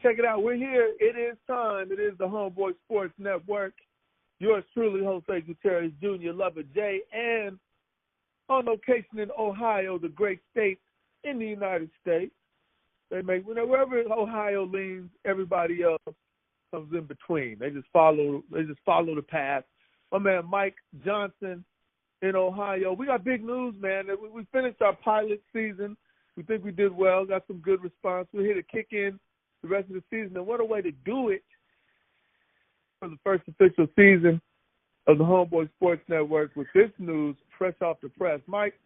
check it out. We're here. It is time. It is the Homeboy Sports Network. Yours truly, Jose Gutierrez Jr., Lover J, and on location in Ohio, the great state in the United States. They make, wherever Ohio leans, everybody else comes in between. They just follow the path. My man Mike Johnson in Ohio. We got big news, man. We finished our pilot season. We think we did well, got some good response. We're here to kick in the rest of the season. And what a way to do it for the first official season of the Homeboy Sports Network with this news fresh off the press. Mike,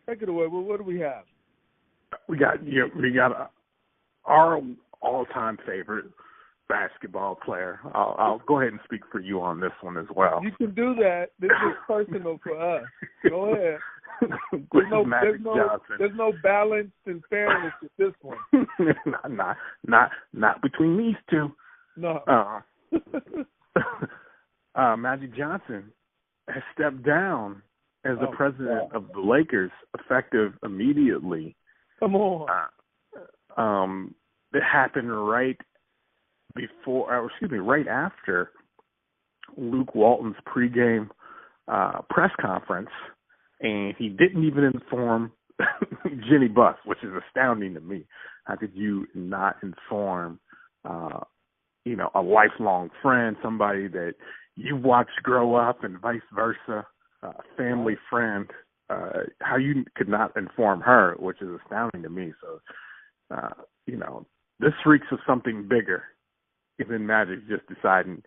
take it away. Well, what do we have? We got our all-time favorite basketball player. I'll go ahead and speak for you on this one as well. You can do that. This is personal for us. Go ahead. There's no balance and fairness with this one. not between these two. No. Magic Johnson has stepped down as the president of the Lakers, effective immediately. Come on. It happened right after Luke Walton's pregame press conference, and he didn't even inform Jenny Buss, which is astounding to me. How could you not inform, a lifelong friend, somebody that you watched grow up, and vice versa, a family friend? How you could not inform her, which is astounding to me. So, this reeks of something bigger than Magic just deciding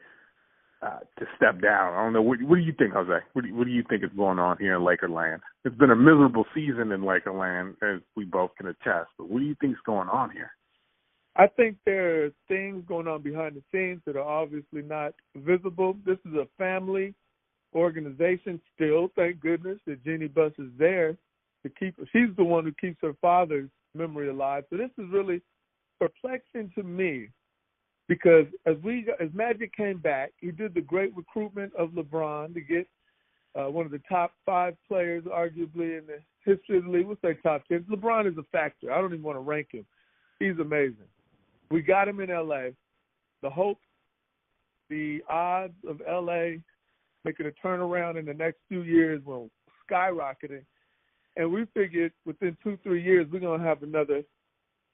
to step down. I don't know. What do you think, Jose? What do you think is going on here in Lakerland? It's been a miserable season in Lakerland, as we both can attest. But what do you think is going on here? I think there are things going on behind the scenes that are obviously not visible. This is a family organization still, thank goodness that Jeannie Buss is there to keep. She's the one who keeps her father's memory alive. So this is really perplexing to me, because as Magic came back, he did the great recruitment of LeBron to get one of the top 5 players, arguably in the history of the league. We'll say top 10. LeBron is a factor. I don't even want to rank him. He's amazing. We got him in L.A. The hope, the odds of L.A. making a turnaround in the next few years were skyrocketing. And we figured within 2-3 years we're gonna have another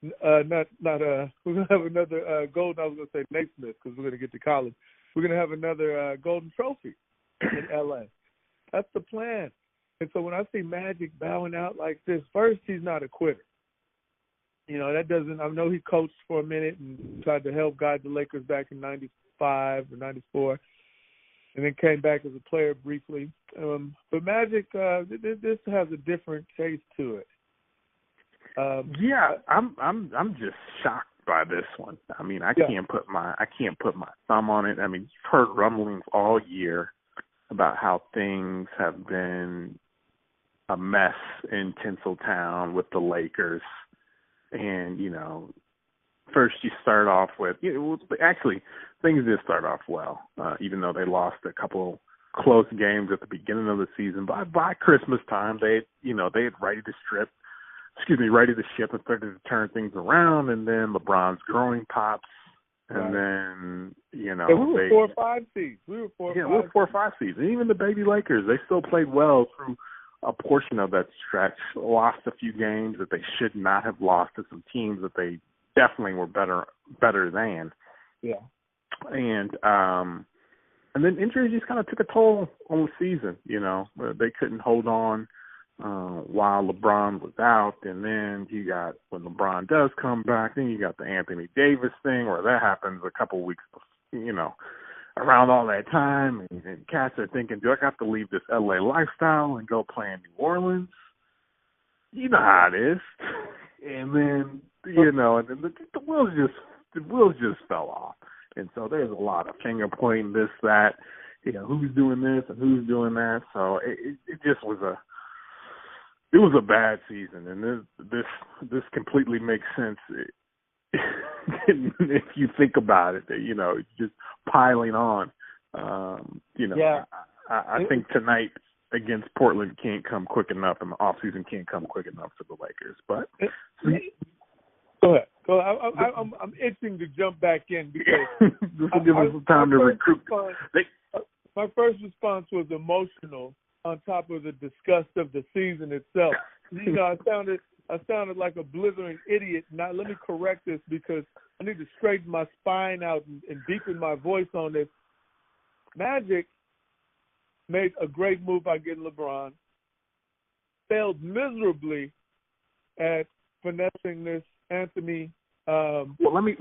golden. I was gonna say Naismith because we're gonna get to college. We're gonna have another golden trophy in LA. That's the plan. And so when I see Magic bowing out like this, first, he's not a quitter. That doesn't. I know he coached for a minute and tried to help guide the Lakers back in '95 or '94. And then came back as a player briefly. But Magic, this has a different taste to it. I'm just shocked by this one. I mean, I can't put my thumb on it. I mean, you've heard rumblings all year about how things have been a mess in Tinseltown with the Lakers, and first you start off with actually things did start off well, even though they lost a couple close games at the beginning of the season. By Christmas time, they had righted the ship and started to turn things around. And then LeBron's growing pops, and then we were 4 or 5 seeds. We were 4 or 5 seeds, and even the baby Lakers, they still played well through a portion of that stretch. Lost a few games that they should not have lost to some teams that they definitely were better than. Yeah. And then injuries just kind of took a toll on the season. They couldn't hold on while LeBron was out, and then you got, when LeBron does come back, then you got the Anthony Davis thing, where that happens a couple weeks, around all that time, and cats are thinking, do I have to leave this LA lifestyle and go play in New Orleans? You know how it is. And then, and then the wheels just fell off. And so there's a lot of finger pointing, this, that, who's doing this and who's doing that. So it just was a bad season, and this completely makes sense if you think about it. It's just piling on. I think tonight against Portland can't come quick enough, and the offseason can't come quick enough for the Lakers. But Go ahead. I'm itching to jump back in because this will give us some time to recruit. My first response was emotional on top of the disgust of the season itself. I sounded like a blithering idiot. Now, let me correct this because I need to straighten my spine out and deepen my voice on this. Magic made a great move by getting LeBron, failed miserably at finessing this Anthony. Well, let me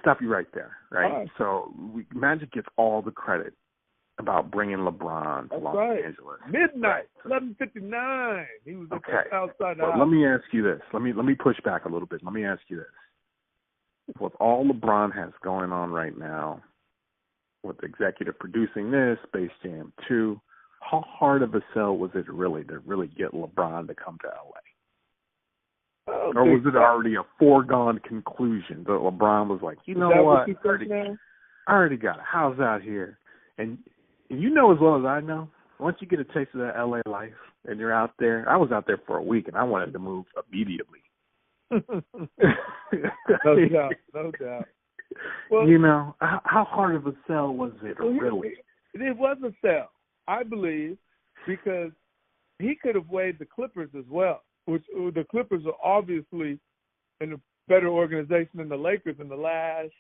stop you right there. Right. So Magic gets all the credit about bringing LeBron to Los Angeles. Midnight, 11:59. He was outside the house. Let me ask you this. Let me push back a little bit. Let me ask you this. With all LeBron has going on right now, with executive producing this, Space Jam 2, how hard of a sell was it really to get LeBron to come to LA? Or was it already a foregone conclusion that LeBron was like, you know what? I already got a house out here. And you know as well as I know, once you get a taste of that LA life and you're out there, I was out there for a week and I wanted to move immediately. No doubt. Well, how hard of a sell was it really? It was a sell, I believe, because he could have weighed the Clippers as well, which the Clippers are obviously in a better organization than the Lakers in the last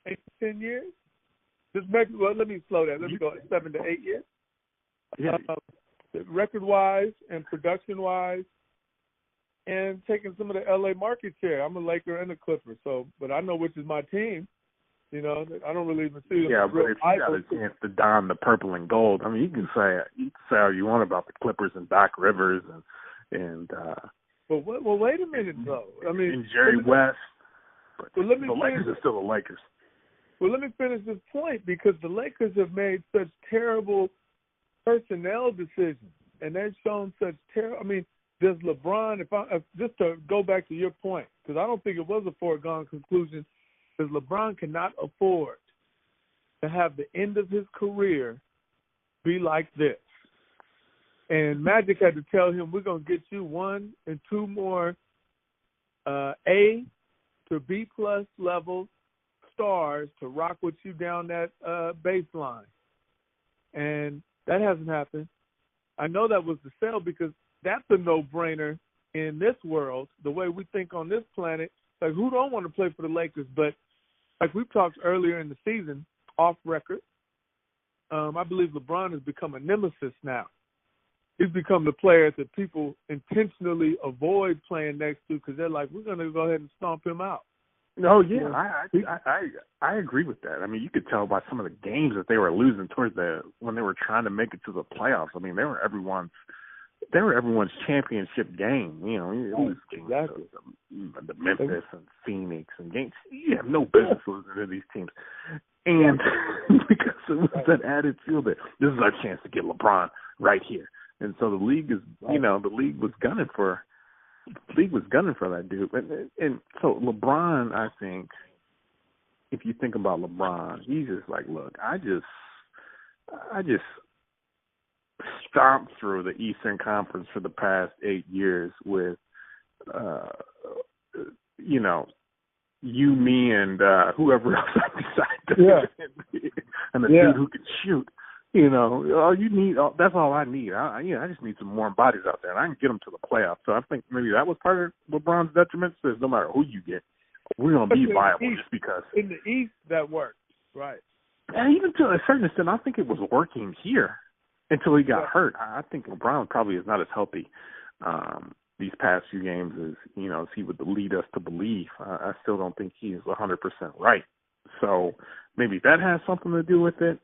8 to 10 years. Let me slow down. Let me go 7 to 8 years. Yeah. Record-wise and production-wise, and taking some of the LA market share. I'm a Laker and a Clipper, but I know which is my team. I don't really even see them. Yeah, but if you got a chance to don the purple and gold, I mean, you can say all you want about the Clippers and Doc Rivers and. Well, wait a minute though. I mean, and Jerry West. But the Lakers are still the Lakers. Well, let me finish this point because the Lakers have made such terrible personnel decisions, and they've shown such terrible. I mean, does LeBron? Just to go back to your point, because I don't think it was a foregone conclusion, because LeBron cannot afford to have the end of his career be like this. And Magic had to tell him, we're going to get you 1 and 2 more A to B plus level stars to rock with you down that baseline. And that hasn't happened. I know that was the sell because that's a no-brainer in this world, the way we think on this planet. Like, who don't want to play for the Lakers? But like we've talked earlier in the season, off record, I believe LeBron has become a nemesis now. He's become the player that people intentionally avoid playing next to because they're like, we're going to go ahead and stomp him out. No, yeah, I agree with that. I mean, you could tell by some of the games that they were losing when they were trying to make it to the playoffs. I mean, they were everyone's championship game. You lose games to the Memphis and Phoenix and games. You have no business losing to these teams. And because it was that added feel that this is our chance to get LeBron right here. And so the league was gunning for that dude. And so LeBron, I think, if you think about LeBron, he's just like, look, I just stomped through the Eastern Conference for the past 8 years with, you, me, and whoever else I decide to and the dude who can shoot. All you need, that's all I need. I just need some more bodies out there, and I can get them to the playoffs. So I think maybe that was part of LeBron's detriment. Says no matter who you get, we're going to be viable just because. In the East, that worked, right? And even to a certain extent, I think it was working here until he got hurt. I think LeBron probably is not as healthy these past few games as he would lead us to believe. I still don't think he is 100% right. So maybe that has something to do with it.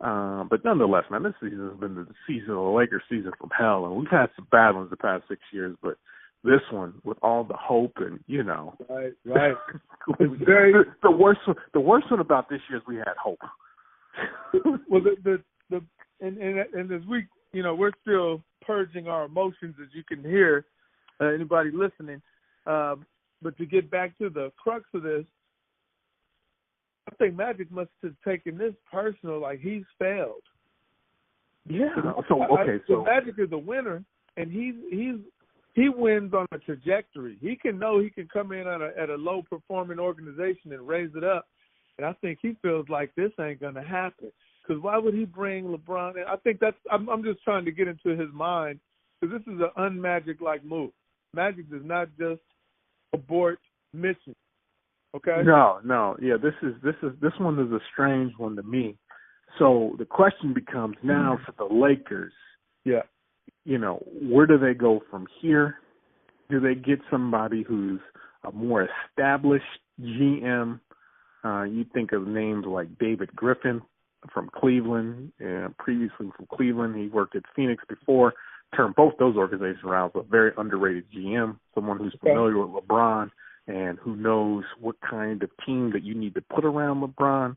But nonetheless, man, this season has been the season of the Lakers season from hell, and we've had some bad ones the past 6 years, but this one with all the hope and right. It's the worst one about this year is we had hope. Well, and as we we're still purging our emotions, as you can hear, anybody listening. But to get back to the crux of this, I think Magic must have taken this personal, like he's failed. Yeah. So Magic is a winner, and he's he wins on a trajectory. He can know he can come in at a low-performing organization and raise it up. And I think he feels like this ain't going to happen. Because why would he bring LeBron in? I think I'm just trying to get into his mind, because this is an un-Magic-like move. Magic does not just abort mission. Okay? No. Yeah, this one is a strange one to me. So the question becomes now for the Lakers. Yeah. You know, where do they go from here? Do they get somebody who's a more established GM? You think of names like David Griffin from Cleveland, previously from Cleveland. He worked at Phoenix before, turned both those organizations around, so a very underrated GM, someone who's familiar with LeBron and who knows what kind of team that you need to put around LeBron.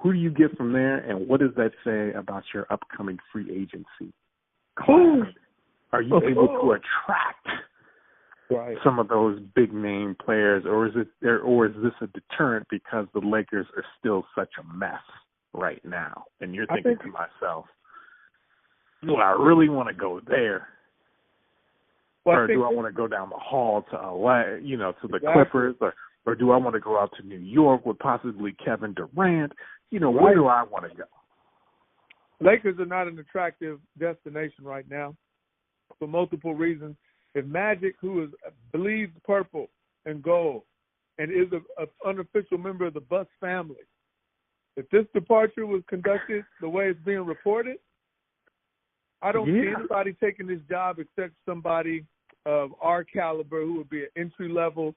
Who do you get from there, and what does that say about your upcoming free agency class? Are you able to attract some of those big name players, or is this a deterrent because the Lakers are still such a mess right now? And you're thinking to myself, do I really want to go there? Or do I want to go down the hall to LA, to the Clippers, or do I want to go out to New York with possibly Kevin Durant? Where do I want to go? Lakers are not an attractive destination right now for multiple reasons. If Magic, who believes purple and gold and is an unofficial member of the Bucks family, if this departure was conducted the way it's being reported, I don't see anybody taking this job except somebody of our caliber who would be an entry-level,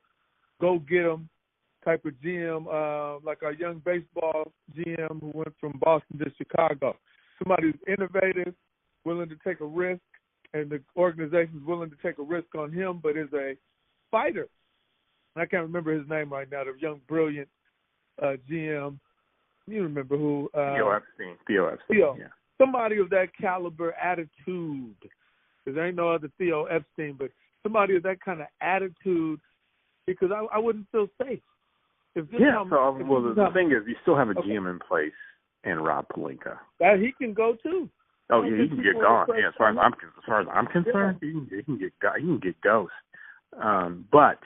go-get-em type of GM, like our young baseball GM who went from Boston to Chicago. Somebody who's innovative, willing to take a risk, and the organization's willing to take a risk on him, but is a fighter. I can't remember his name right now, the young, brilliant GM. You remember who? Theo Epstein. Theo. Yeah. Somebody of that caliber attitude. Because there ain't no other Theo Epstein, but somebody of that kind of attitude, because I wouldn't feel safe. The thing is, you still have a GM in place and Rob Pelinka. That he can go too. Oh yeah, he can get gone. Yeah, as far as I'm concerned, he can get ghost. But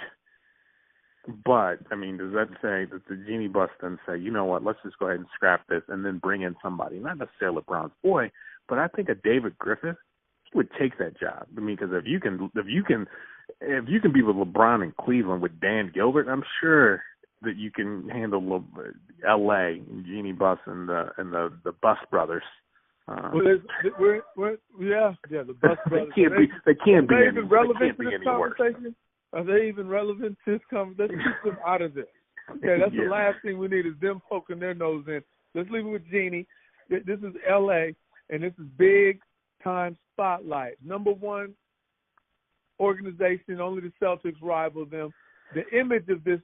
I mean, does that say that the genie bus then say, you know what, let's just go ahead and scrap this and then bring in somebody, not necessarily LeBron's boy, but I think a David Griffin would take that job. I mean, because if you can be with LeBron in Cleveland with Dan Gilbert, I'm sure that you can handle L.A. and Genie Bus and the Bus Brothers. The Bus Brothers. They can't be even relevant to this any worse. conversation? Are they even relevant to this conversation? Let's keep them out of this. Okay, that's the last thing we need is them poking their nose in. Let's leave it with Genie. This is L.A., and this is big-time spotlight. Number one organization, only the Celtics rival them. The image of this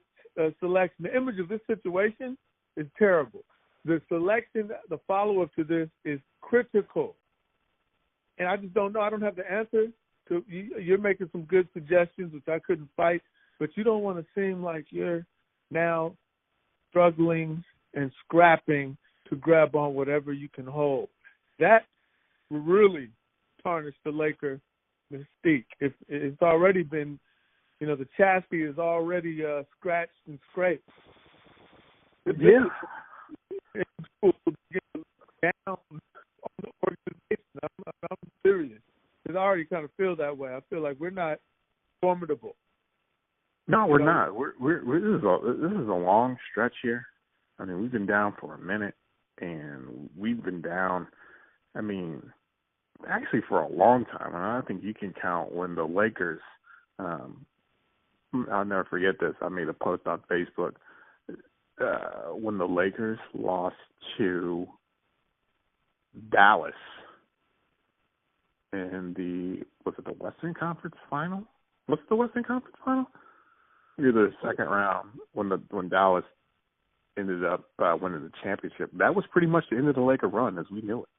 selection, the image of this situation is terrible. The selection, the follow-up to this is critical. And I just don't know. I don't have the answer. You're making some good suggestions, which I couldn't fight, but you don't want to seem like you're now struggling and scrapping to grab on whatever you can hold. That will really tarnish the Laker mystique. It's already been, the chassis is already scratched and scraped. It's down on the organization. I'm serious. I already kind of feel that way. I feel like we're not formidable. No, we're not. This is a long stretch here. I mean, we've been down for a minute, and we've been down, actually for a long time. And I think you can count when the Lakers, I'll never forget this. I made a post on Facebook when the Lakers lost to Dallas in was it the Western Conference Final? What's the Western Conference Final? Either the second round when Dallas ended up winning the championship. That was pretty much the end of the Laker run as we knew it.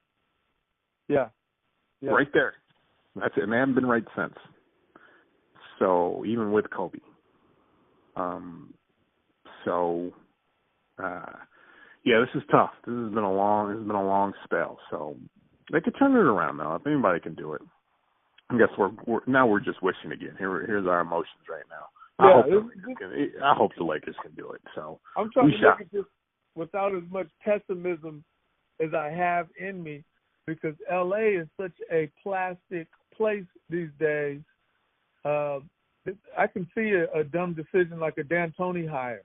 Yeah. Right there. That's it. And they haven't been right since. So even with Kobe. This is tough. This has been a long spell. So they could turn it around now if anybody can do it. I guess we're just wishing again. Here's our emotions right now. I hope the Lakers can do it. So I'm trying to look at this without as much pessimism as I have in me, because LA is such a plastic place these days. I can see a dumb decision like a D'Antoni hire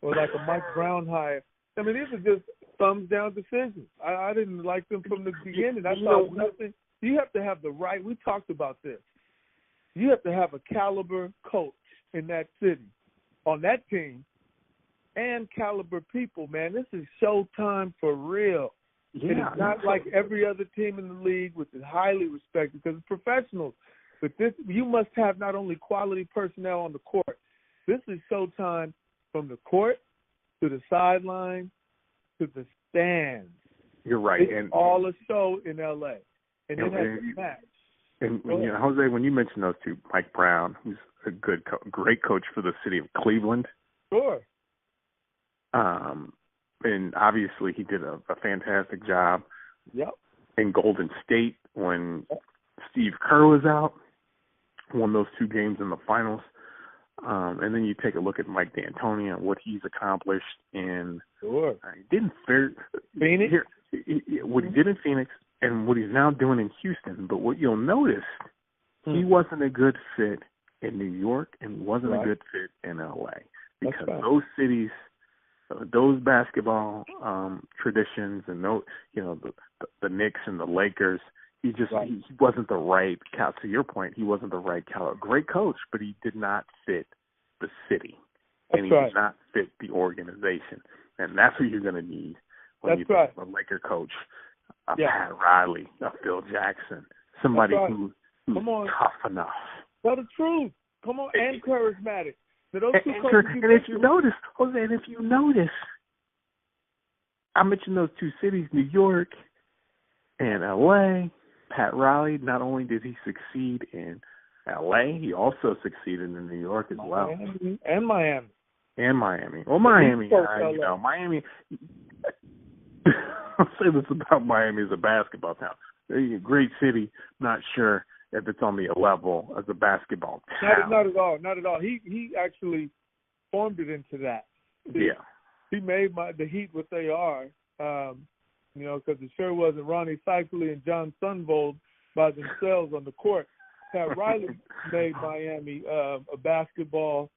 or like a Mike Brown hire. I mean, these are just thumbs down decisions. I didn't like them from the beginning. I thought nothing. You have to have the right. We talked about this. You have to have a caliber coach in that city, on that team, and caliber people. Man, this is showtime for real. Yeah, it is not like every other team in the league, which is highly respected because it's professionals. But this, you must have not only quality personnel on the court. This is showtime from the court to the sideline to the stands. You're right. It's all a show in L.A. And it has a match. And Jose, when you mentioned those two, Mike Brown, who's a great coach for the city of Cleveland. Sure. And obviously he did a fantastic job. Yep. In Golden State when Steve Kerr was out, won those 2 games in the finals. And then you take a look at Mike D'Antoni and what he's accomplished in Sure. Phoenix. What he did in Phoenix and what he's now doing in Houston. But what you'll notice, he wasn't a good fit in New York and he wasn't a good fit in L.A. because those cities, those basketball traditions and those, the Knicks and the Lakers, he wasn't the right to your point, he wasn't the right caliber. Great coach, but he did not fit the city. And he did not fit the organization. And that's what you're going to need when you think of a Laker coach, Pat Riley, a Phil Jackson, somebody who's tough enough. Tell the truth. Come on, and charismatic. So those two and if you notice, Jose, I mentioned those 2 cities, New York and L.A., Pat Riley, not only did he succeed in L.A., he also succeeded in New York as well. And Miami. Well, Miami, Miami. I'll say this about Miami as a basketball town. They're a great city, not sure if it's on the level as a basketball town. Not at all. He actually formed it into that. He made the Heat what they are. Because it sure wasn't Ronnie Cycli and John Sunvold by themselves on the court. Pat Riley made Miami a basketball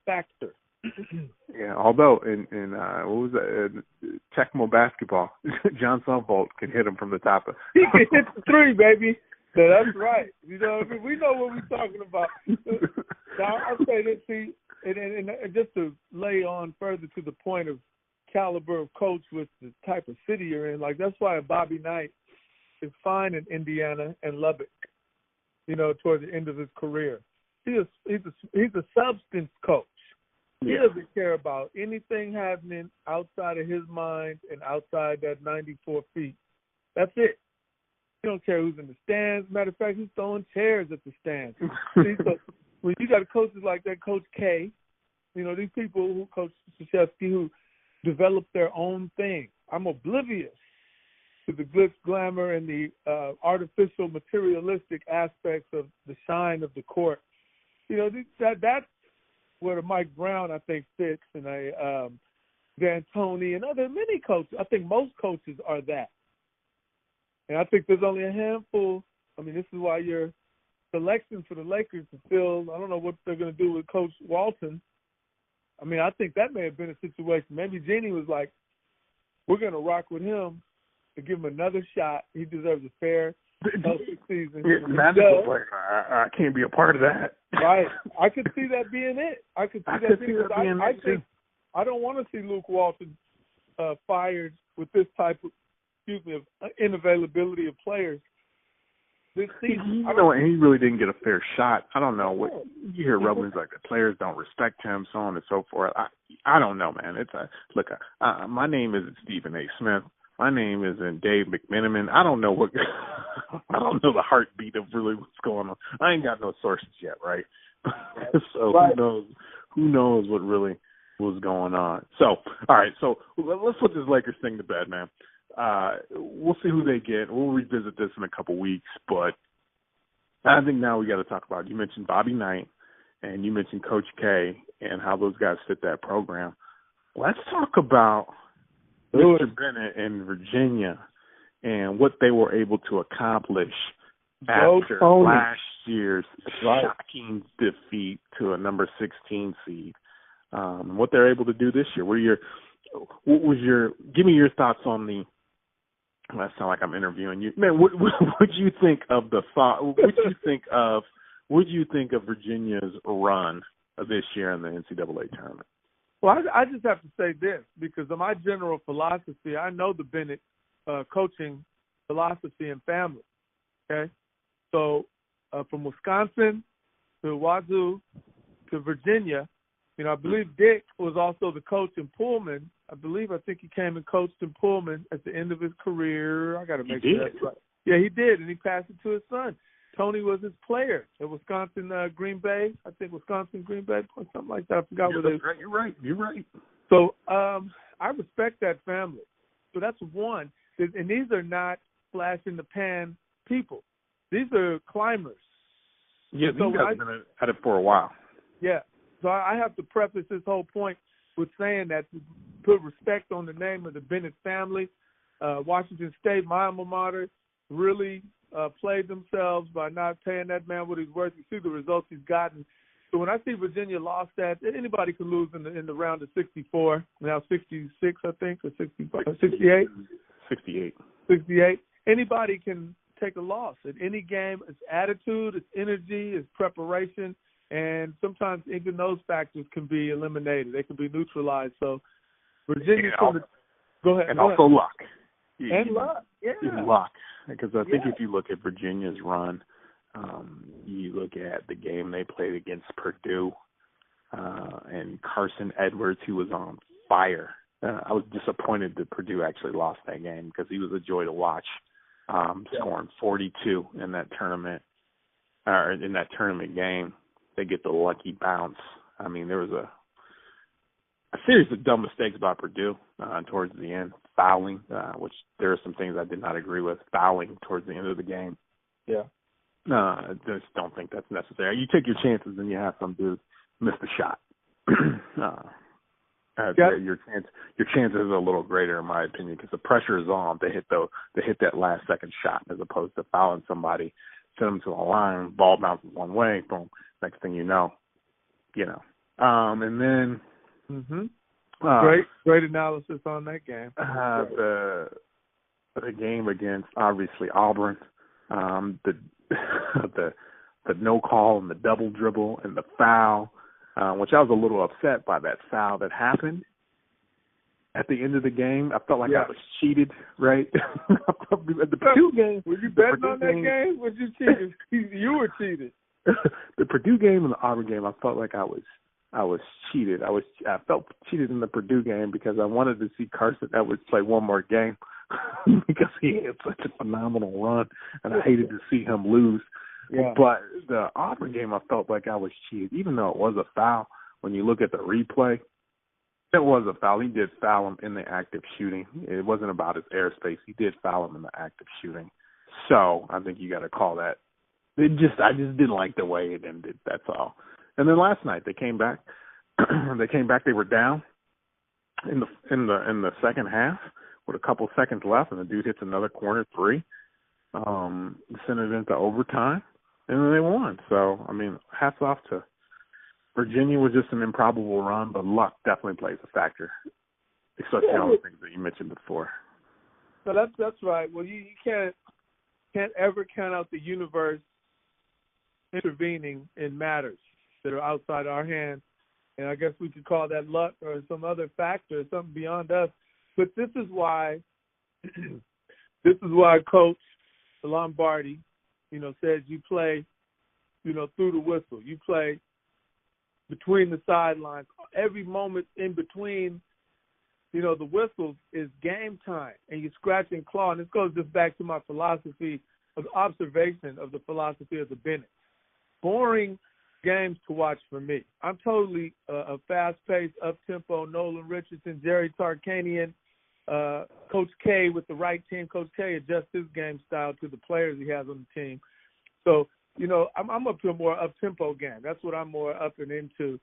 factor. Although in what was that? Tecmo basketball, John Sunvold can hit him from the top of. He can hit the 3, baby. So that's right. We know what we're talking about. Now, I'll say this, and just to lay on further to the point of caliber of coach with the type of city you're in, like that's why Bobby Knight is fine in Indiana and Lubbock, toward the end of his career. He's a substance coach. He doesn't care about anything happening outside of his mind and outside that 94 feet. That's it. He don't care who's in the stands. Matter of fact, he's throwing chairs at the stands. So when you got coaches like that, Coach K, these people who Coach Krzyzewski who develop their own thing. I'm oblivious to the glitz, glamour, and the artificial, materialistic aspects of the shine of the court. That's where the Mike Brown, I think, fits, and D'Antoni and many coaches. I think most coaches are that. And I think there's only a handful. I mean, this is why your selection for the Lakers to fill, I don't know what they're going to do with Coach Walton. I mean, I think that may have been a situation. Maybe Jeannie was like, we're going to rock with him to give him another shot. He deserves a fair, healthy season. I can't be a part of that. Right. I could see that being it. I don't want to see Luke Walton fired with this type of, inavailability of players. This season, and he really didn't get a fair shot. I don't know what you hear rumblings like the players don't respect him, so on and so forth. I don't know, man. My name isn't Stephen A. Smith. My name isn't Dave McMenamin. I don't know I don't know the heartbeat of really what's going on. I ain't got no sources yet, right? So who knows what really was going on. So, all right, so let's put this Lakers thing to bed, man. We'll see who they get. We'll revisit this in a couple weeks, but I think now we got to talk about, you mentioned Bobby Knight and you mentioned Coach K and how those guys fit that program. Let's talk about Mr. Bennett in Virginia and what they were able to accomplish after last year's shocking defeat to a number 16 seed. What they're able to do this year. Give me your thoughts on the. That sounds like I'm interviewing you, man. What you think of the thought? What you think of Virginia's run this year in the NCAA tournament? Well, I just have to say this because of my general philosophy. I know the Bennett coaching philosophy and family. Okay, so from Wisconsin to Wazoo to Virginia, I believe Dick was also the coach in Pullman. I think he came and coached in Pullman at the end of his career. I got to make sure that's right. Yeah, he did, and he passed it to his son. Tony was his player at Wisconsin Green Bay. I think Wisconsin Green Bay or something like that. I forgot what it is. You're right. So I respect that family. So that's one. And these are not flash in the pan people. These are climbers. Yeah, these guys have been at it for a while. Yeah. So I have to preface this whole point with saying that to put respect on the name of the Bennett family. Washington State, my alma mater, really played themselves by not paying that man what he's worth. You see the results he's gotten. So when I see Virginia lost that, anybody can lose in the round of 64, now 66, I think, or 65, 68? 68. 68. Anybody can take a loss in any game. It's attitude, it's energy, it's preparation. And sometimes even those factors can be eliminated. They can be neutralized. So Virginia's going to go ahead. And also luck. Luck, yeah. Luck. Because I think if you look at Virginia's run, you look at the game they played against Purdue and Carson Edwards, who was on fire. I was disappointed that Purdue actually lost that game because he was a joy to watch, scoring 42 in that tournament, or in that tournament game. They get the lucky bounce. I mean, there was a series of dumb mistakes by Purdue towards the end, fouling, which there are some things I did not agree with, fouling towards the end of the game. Yeah. I just don't think that's necessary. You take your chances and you have some dude miss the shot. Your chances are a little greater, in my opinion, because the pressure is on. They hit that last second shot as opposed to fouling somebody, send them to a line, ball bounces one way, boom. Next thing you know. And then great analysis on that game. The game against obviously Auburn, the no call and the double dribble and the foul, which I was a little upset by that foul that happened at the end of the game. I felt like I was cheated, right? The Purdue game. Were you betting on that game? Was you cheated? You were cheated. The Purdue game and the Auburn game, I felt like I was cheated. I felt cheated in the Purdue game because I wanted to see Carson Edwards play one more game because he had such a phenomenal run, and I hated to see him lose. Yeah. But the Auburn game, I felt like I was cheated, even though it was a foul. When you look at the replay, it was a foul. He did foul him in the act of shooting. It wasn't about his airspace. He did foul him in the act of shooting. So I think you got to call that. I just didn't like the way it ended. That's all. And then last night they came back. They were down in the second half with a couple seconds left, and the dude hits another corner three, sent it into overtime, and then they won. So I mean, hats off to Virginia. Was just an improbable run, but luck definitely plays a factor, especially on the things that you mentioned before. So that's right. Well, you can't ever count out the universe intervening in matters that are outside our hands. And I guess we could call that luck or some other factor, something beyond us. But this is why Coach Lombardi, says you play, through the whistle. You play between the sidelines. Every moment in between, the whistles is game time, and you scratch and claw. And this goes just back to my philosophy of observation of the philosophy of the Bennett. Boring games to watch for me. I'm totally a fast-paced, up-tempo, Nolan Richardson, Jerry Tarkanian, Coach K with the right team. Coach K adjusts his game style to the players he has on the team. So I'm up to a more up-tempo game. That's what I'm more up and into.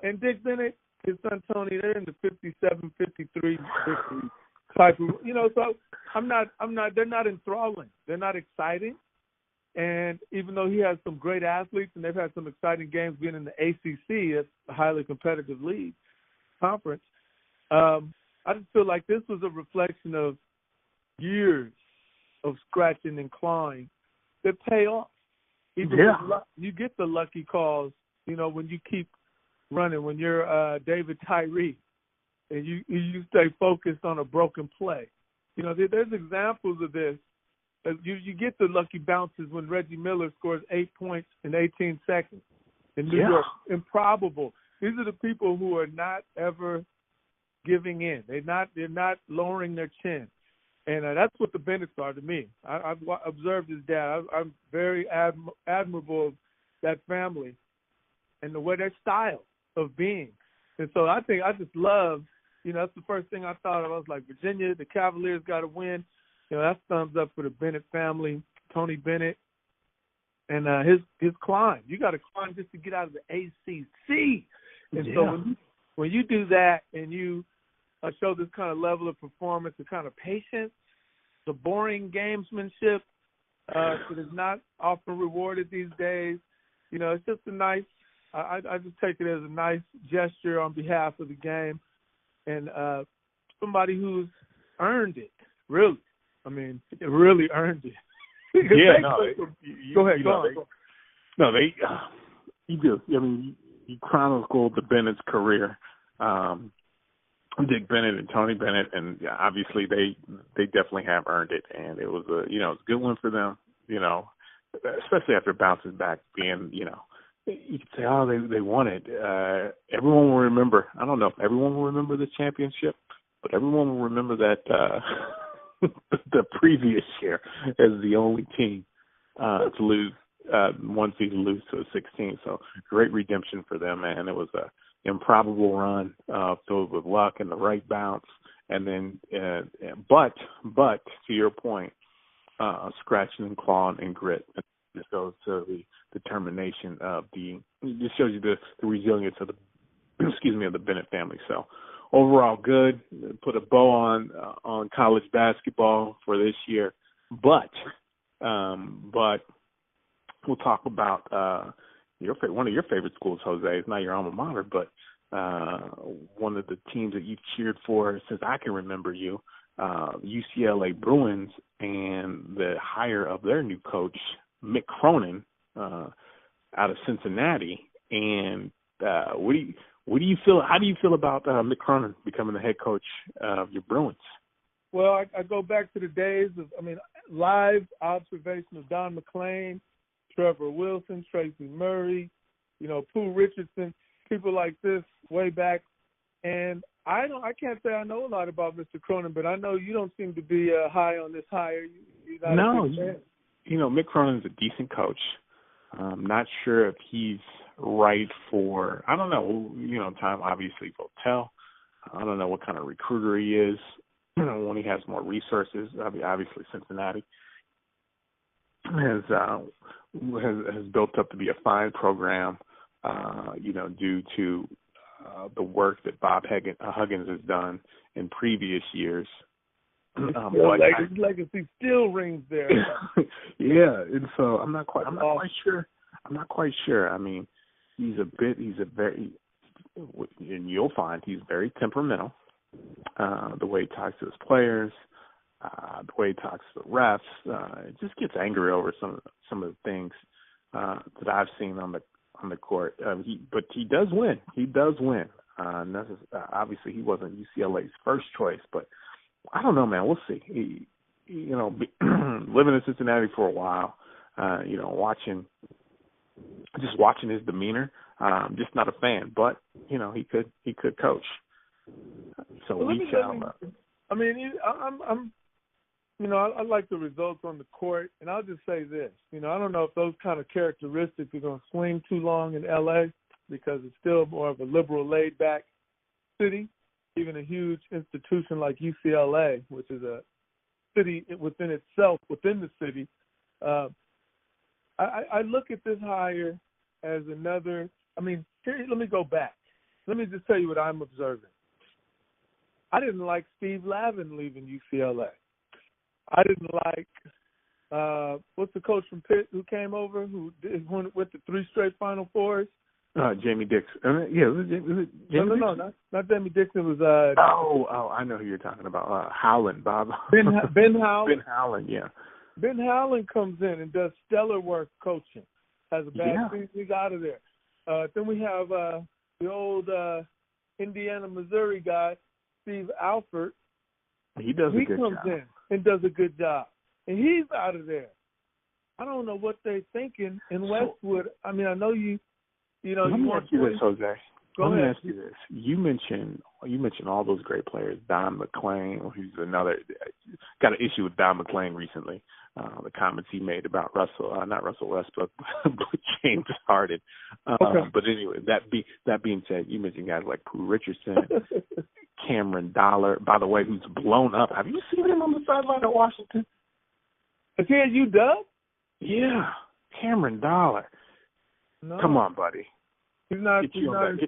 And Dick Bennett, his son Tony, they're in the 57, 53 type of, so they're not enthralling. They're not exciting. And even though he has some great athletes and they've had some exciting games being in the ACC, it's a highly competitive league conference, I just feel like this was a reflection of years of scratching and clawing that pay off. You get the lucky calls, when you keep running, when you're David Tyree and you stay focused on a broken play. There's examples of this. You get the lucky bounces when Reggie Miller scores 8 points in 18 seconds in New York. Improbable. These are the people who are not ever giving in. They're not lowering their chin. And that's what the Bennetts are to me. I've observed his dad. I'm very admirable of that family and the way their style of being. And so I just love, that's the first thing I thought of. I was like, Virginia, the Cavaliers got to win. That's thumbs up for the Bennett family, Tony Bennett, and his climb. You got to climb just to get out of the ACC. And so when you do that and you show this kind of level of performance, the kind of patience, the boring gamesmanship that is not often rewarded these days, it's just a nice – I just take it as a nice gesture on behalf of the game and somebody who's earned it, really. I mean, it really earned it. Go ahead. No, you do. I mean, you chronicled the Bennett's career, Dick Bennett and Tony Bennett, and obviously they definitely have earned it, and it was a good one for them. Especially after bouncing back, being you could say, oh, they won it. Everyone will remember. I don't know if everyone will remember the championship, but everyone will remember that. The previous year as the only team to lose one season, lose to a 16. So great redemption for them, man. It was a improbable run filled with luck and the right bounce, and then but to your point, scratching and clawing and grit. This goes to the determination of it just shows you the resilience of the Bennett family. So. Overall, good. Put a bow on college basketball for this year, but we'll talk about one of your favorite schools, Jose. It's not your alma mater, but one of the teams that you've cheered for since I can remember you, UCLA Bruins, and the hire of their new coach, Mick Cronin, out of Cincinnati. And what do you feel? How do you feel about Mick Cronin becoming the head coach of your Bruins? Well, I go back to the days of, live observation of Don McClain, Trevor Wilson, Tracy Murray, Pooh Richardson, people like this way back. And I can't say I know a lot about Mr. Cronin, but I know you don't seem to be high on this hire. Mick Cronin's a decent coach. I'm not sure if he's right for, I don't know, time obviously will tell. I don't know what kind of recruiter he is when he has more resources. Obviously Cincinnati has built up to be a fine program, due to the work that Bob Huggins has done in previous years. His legacy still rings there. Yeah, and so I'm not quite sure. I mean, he's very, and you'll find he's very temperamental. The way he talks to his players, the way he talks to the refs, it just gets angry over some of the things that I've seen on the court. But he does win. Obviously, he wasn't UCLA's first choice, but I don't know, man. We'll see. Living in Cincinnati for a while, watching his demeanor. Just not a fan, but he could coach. So we shall. I like the results on the court, and I'll just say this. I don't know if those kind of characteristics are going to swing too long in L.A. because it's still more of a liberal, laid-back city. Even a huge institution like UCLA, which is a city within itself, within the city, I look at this hire as another. I mean, let me go back. Let me just tell you what I'm observing. I didn't like Steve Lavin leaving UCLA. I didn't like what's the coach from Pitt who came over who went to 3 straight Final Fours? Jamie Dixon. Yeah, was it Jamie Dixon? No, not Jamie Dixon. It was I know who you're talking about. Howland, Bob. Ben Howland. Ben Howland, yeah. Ben Howland comes in and does stellar work coaching. Has a bad season, he's out of there. Then we have the old Indiana, Missouri guy, Steve Alford. He does a good job. He comes in and does a good job. And he's out of there. I don't know what they're thinking in Westwood. I mean, I know you know. Let me ask you this, Jose. Let me ask you this. You mentioned all those great players. Don McClain, who's another, got an issue with Don McClain recently. The comments he made about not Russell Westbrook, but James Harden. But anyway, that being said, you mentioned guys like Pooh Richardson, Cameron Dollar, by the way, who's blown up. Have you seen him on the sideline at Washington? Is he at UW? Yeah, Cameron Dollar. No. Come on, buddy. He's not Get you on that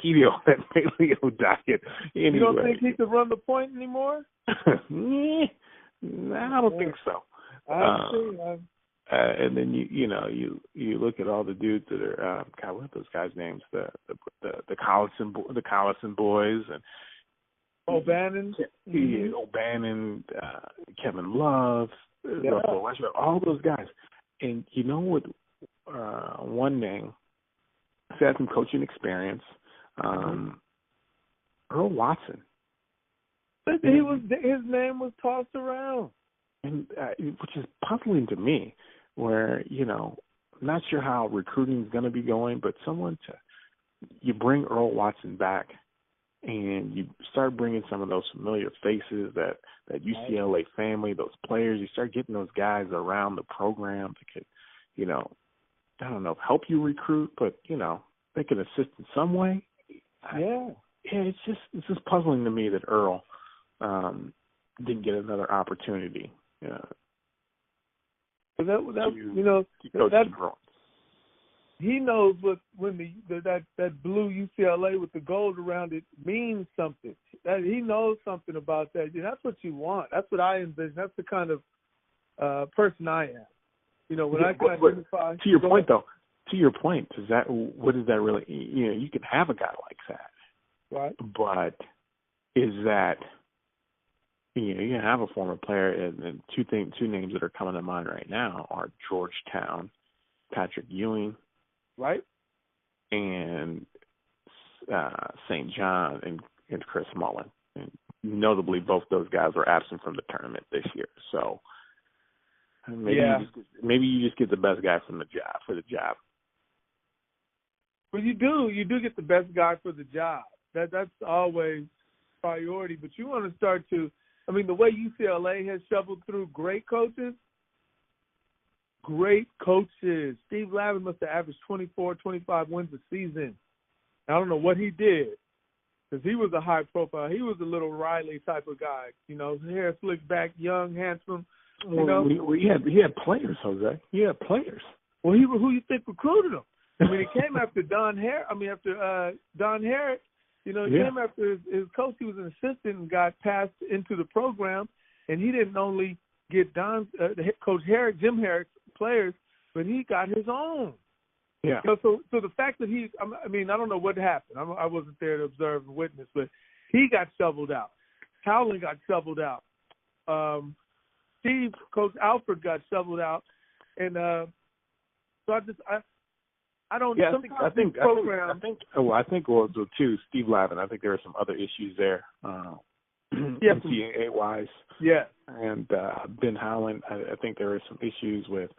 keto, that paleo diet. Anyway. You don't think he could run the point anymore? I don't think so. And then you look at all the dudes that are God, what are those guys' names? The Collison boys and O'Bannon, O'Bannon, Kevin Love, Russell Westbrook, all those guys. And you know what? One name, who had some coaching experience, Earl Watson. His name was tossed around, and which is puzzling to me. Where I'm not sure how recruiting is going to be going, but you bring Earl Watson back, and you start bringing some of those familiar faces that UCLA family, those players. You start getting those guys around the program that could, I don't know, help you recruit, but they can assist in some way. It's just puzzling to me that Earl didn't get another opportunity. He knows when that blue UCLA with the gold around it means something. That he knows something about that. That's what you want. That's what I envision. That's the kind of person I am. When I can identify. To your point, though. To your point, what does that really? You can have a guy like that, right? But is that you have a former player, and two names that are coming to mind right now are Georgetown, Patrick Ewing, right, and St. John and Chris Mullen. And notably, both those guys were absent from the tournament this year, so. Maybe you just get the best guy for the job. Well, you do get the best guy for the job. That's always priority. But you want to start to, the way UCLA has shoveled through great coaches. Steve Lavin must have averaged 24, 25 wins a season. I don't know what he did because he was a high profile. He was a little Riley type of guy. Hair slicked back, young, handsome. He had players, Jose. He had players. Well, who you think recruited him? He came after Don Herrick. Don Herrick. He came after his coach. He was an assistant and got passed into the program, and he didn't only get Coach Herrick, Jim Herrick's players, but he got his own. Yeah. So the fact that I don't know what happened. I wasn't there to observe and witness, but he got shoveled out. Howland got shoveled out. Coach Alford got shoveled out, and so I don't. I think too. Steve Lavin. I think there are some other issues there. NCAA wise. Yeah. And Ben Howland. I think there are some issues with.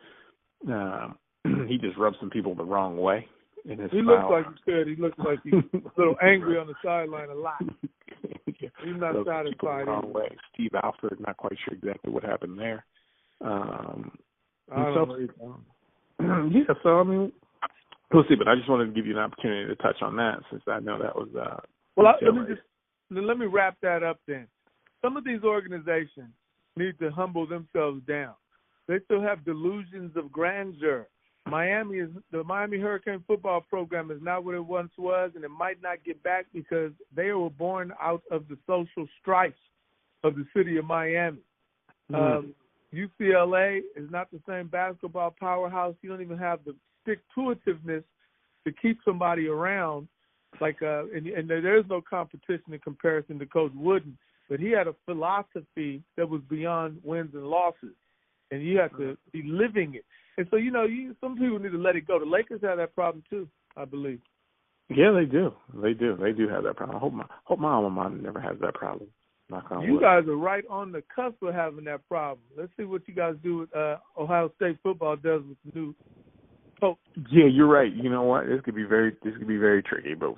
He just rubbed some people the wrong way in his. He looks like he could. He looks like he's a little angry on the sideline a lot. He's not satisfied. Wrong way. Steve Alford, not quite sure exactly what happened there. We'll see. But I just wanted to give you an opportunity to touch on that, since I know that was. Let me wrap that up then. Some of these organizations need to humble themselves down. They still have delusions of grandeur. The Miami Hurricane football program is not what it once was, and it might not get back because they were born out of the social strife of the city of Miami. UCLA is not the same basketball powerhouse. You don't even have the stick-to-itiveness to keep somebody around. And there's no competition in comparison to Coach Wooden, but he had a philosophy that was beyond wins and losses, and you have to be living it. And so, some people need to let it go. The Lakers have that problem too, I believe. Yeah, they do. They do have that problem. I hope my alma mater never has that problem. You guys are right on the cusp of having that problem. Let's see what you guys do with Ohio State football does with the new coach. Yeah, you're right. You know what? This could be very tricky. But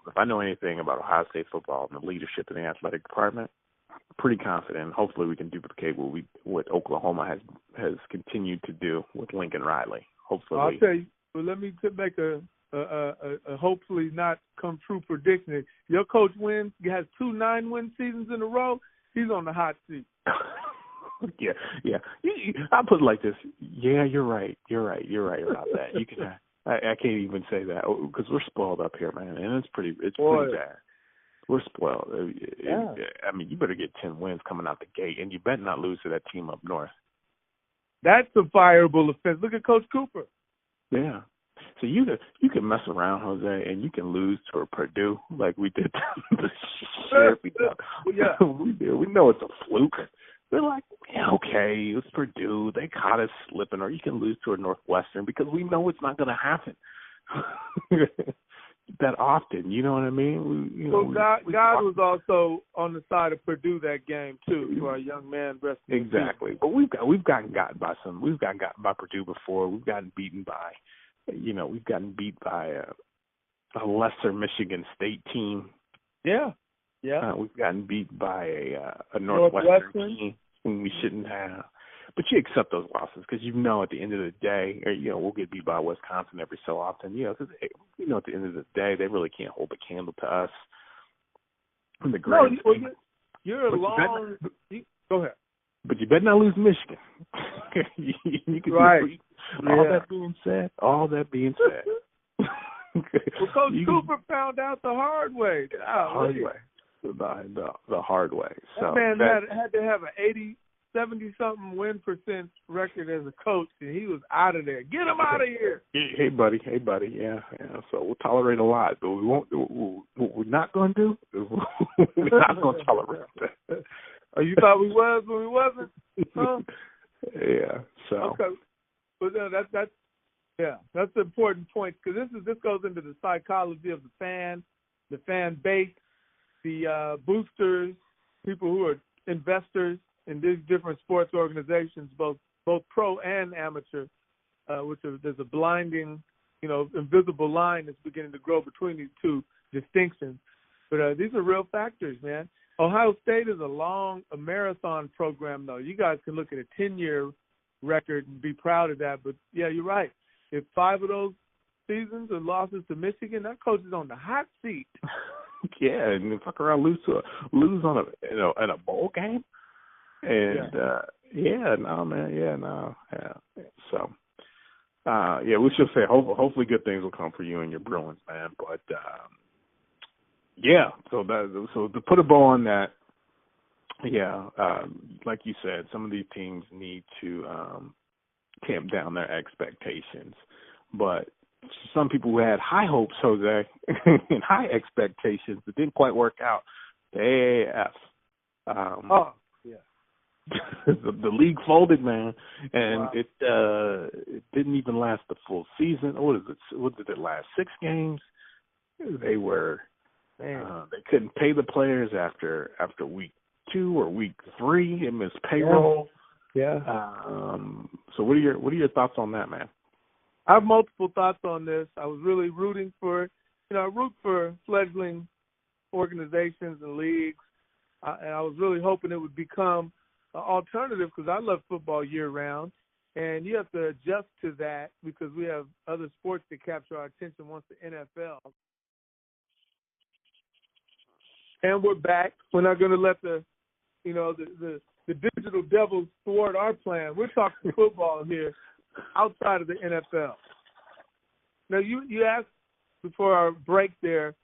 if I know anything about Ohio State football and the leadership in the athletic department, I'm pretty confident. Hopefully, we can duplicate what Oklahoma has continued to do with Lincoln Riley. Hopefully, I'll tell you. Well, let me make a hopefully not come true prediction. Your coach has 2 9-win seasons in a row. He's on the hot seat. Yeah. I'll put it like this. Yeah, you're right. You're right about that. You can. I can't even say that because we're spoiled up here, man, and it's pretty bad. We're spoiled. Yeah. I mean, you better get 10 wins coming out the gate, and you better not lose to that team up north. That's a fireable offense. Look at Coach Cooper. Yeah. So you can mess around, Jose, and you can lose to a Purdue like we did this year. We know it's a fluke. They're like, yeah, okay, it's Purdue. They caught us slipping. Or you can lose to a Northwestern because we know it's not going to happen that often. You know what I mean? God was also on the side of Purdue that game too for our young man. Exactly. But we've gotten by Purdue before. We've gotten beaten by. We've gotten beat by a lesser Michigan State team. Yeah. We've gotten beat by a Northwestern team whom we shouldn't have. But you accept those losses because at the end of the day, we'll get beat by Wisconsin every so often. Because at the end of the day, they really can't hold a candle to us. In the grand scheme. You're a long. Go ahead. But you better not lose Michigan. You can right. All that being said. Well, Coach Cooper found out the hard way. The hard way. So that man had to have an 70-something win percent record as a coach, and he was out of there. Get him out of here. Hey, buddy. Yeah. So we'll tolerate a lot, but we won't. What we're not going to do, we're not going to tolerate that. Oh, you thought we was when we wasn't? Huh? Yeah. So. Okay. But that's the important point because this goes into the psychology of the fan base, the boosters, people who are investors in these different sports organizations, both pro and amateur, there's a blinding, invisible line that's beginning to grow between these two distinctions. But these are real factors, man. Ohio State is a marathon program, though. You guys can look at a 10-year record and be proud of that. But, yeah, you're right. If 5 of those seasons are losses to Michigan, that coach is on the hot seat. Yeah, and fuck around, lose on in a bowl game. And, So, we should say hopefully good things will come for you and your Bruins, man. But, so to put a bow on that, like you said, some of these teams need to tamp down their expectations. But some people who had high hopes, Jose, and high expectations that didn't quite work out, the AAF. The league folded, man, and it didn't even last the full season. What did it last? 6 games? They were they couldn't pay the players after week 2 or week 3. They missed payroll. Yeah. So what are your thoughts on that, man? I have multiple thoughts on this. I was really rooting for, I root for fledgling organizations and leagues, and I was really hoping it would become an alternative because I love football year-round, and you have to adjust to that because we have other sports that capture our attention once the NFL. And we're back. We're not going to let the the digital devils thwart our plan. We're talking football here outside of the NFL. Now, you asked before our break there,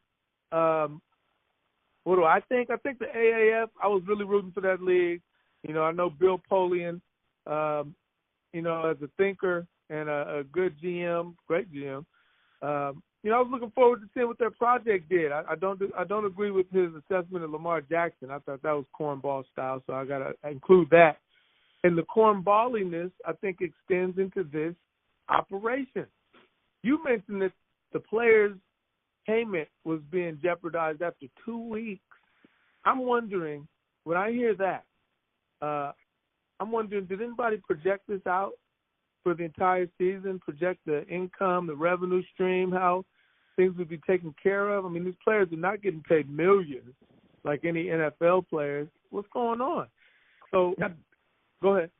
what do I think? I think the AAF, I was really rooting for that league. I know Bill Polian, as a thinker and a good GM, great GM. I was looking forward to seeing what their project did. I don't agree with his assessment of Lamar Jackson. I thought that was cornball style, so I got to include that. And the cornballiness, I think, extends into this operation. You mentioned that the players' payment was being jeopardized after 2 weeks. I'm wondering, when I hear that, I'm wondering, did anybody project this out for the entire season, project the income, the revenue stream, how things would be taken care of? I mean, these players are not getting paid millions like any NFL players. What's going on? So, go ahead.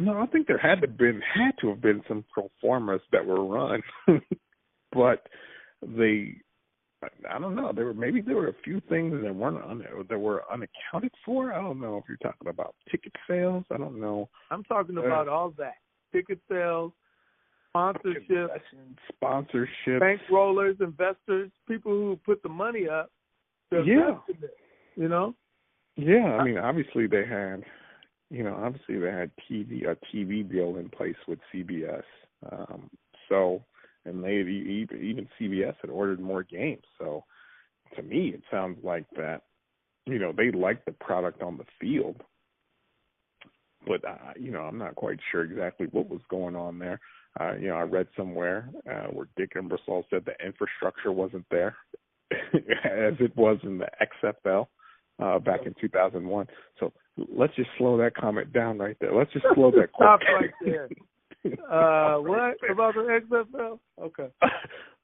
No, I think there had to have been some pro formas that were run, but I don't know. There were a few things that were unaccounted for. I don't know if you're talking about ticket sales. I don't know. I'm talking about all that: ticket sales, sponsorship, bankrollers, investors, people who put the money up. To invest in it, Yeah, I mean, obviously they had a TV deal in place with CBS. And they even CBS had ordered more games. So to me, it sounds like that, they like the product on the field. But, I'm not quite sure exactly what was going on there. I read somewhere where Dick Ebersol said the infrastructure wasn't there as it was in the XFL back in 2001. So let's just slow that comment down right there. Let's just slow that Stop right there. What about the XFL? Okay.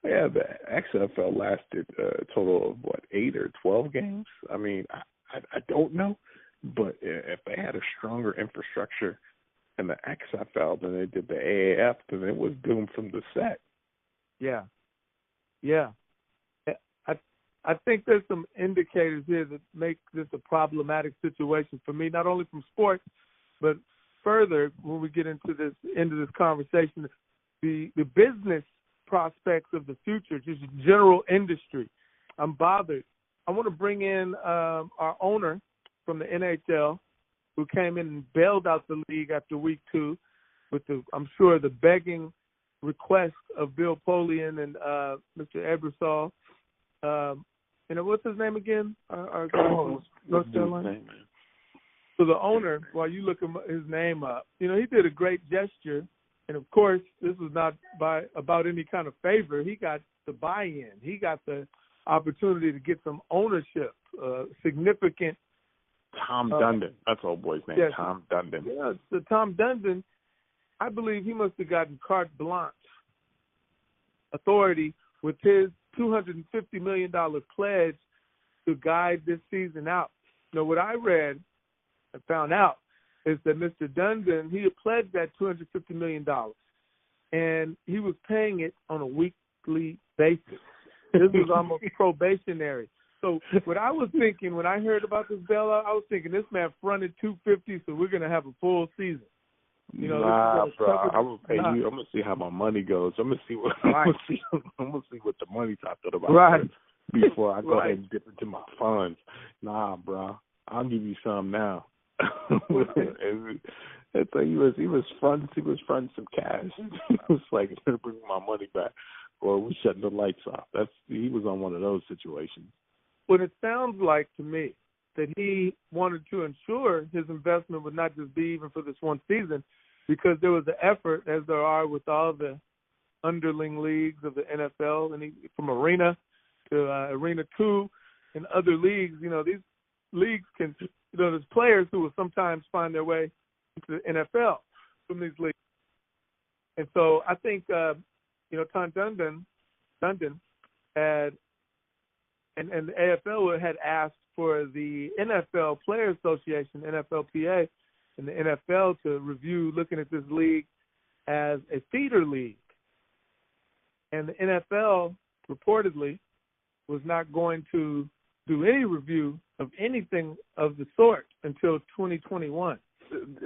Yeah, the XFL lasted a total of 8 or 12 games. I mean, I don't know, but if they had a stronger infrastructure in the XFL than they did the AAF, then it was doomed from the set. Yeah. I think there's some indicators here that make this a problematic situation for me, not only from sports, but further when we get into this conversation, the business prospects of the future, just general industry. I'm bothered. I want to bring in our owner from the NHL, who came in and bailed out the league after week 2 with I'm sure the begging request of Bill Polian and Mr. Ebersol. What's his name again? Our guy from North Carolina. So the owner, while you look his name up, he did a great gesture. And, of course, this was not about any kind of favor. He got the buy-in. He got the opportunity to get some ownership, significant. Tom Dundon. That's old boy's name, yes. Tom Dundon. Yeah, so Tom Dundon, I believe he must have gotten carte blanche authority with his $250 million pledge to guide this season out. What I read and found out is that Mr. Dundon, he had pledged that $250 million, and he was paying it on a weekly basis. This was almost probationary. So what I was thinking when I heard about this bailout, I was thinking this man fronted $250, so we're going to have a full season. Nah, bro. I'm gonna pay you. I'm gonna see how my money goes. I'm gonna see what I'm gonna see what the money's talking about before I go ahead and dip into my funds. Nah, bro. I'll give you some now. It's like he was fronting some cash. It was like, I'm gonna bring my money back, or we're shutting the lights off. He was on one of those situations. What it sounds like to me that he wanted to ensure his investment would not just be even for this one season, because there was an effort, as there are with all the underling leagues of the NFL, and from Arena to Arena 2 and other leagues. These leagues can, there's players who will sometimes find their way into the NFL from these leagues. And so I think, Tom Dundon had, and the AFL had asked for the NFL Players Association, NFLPA, and the NFL to review looking at this league as a feeder league. And the NFL reportedly was not going to do any review of anything of the sort until 2021.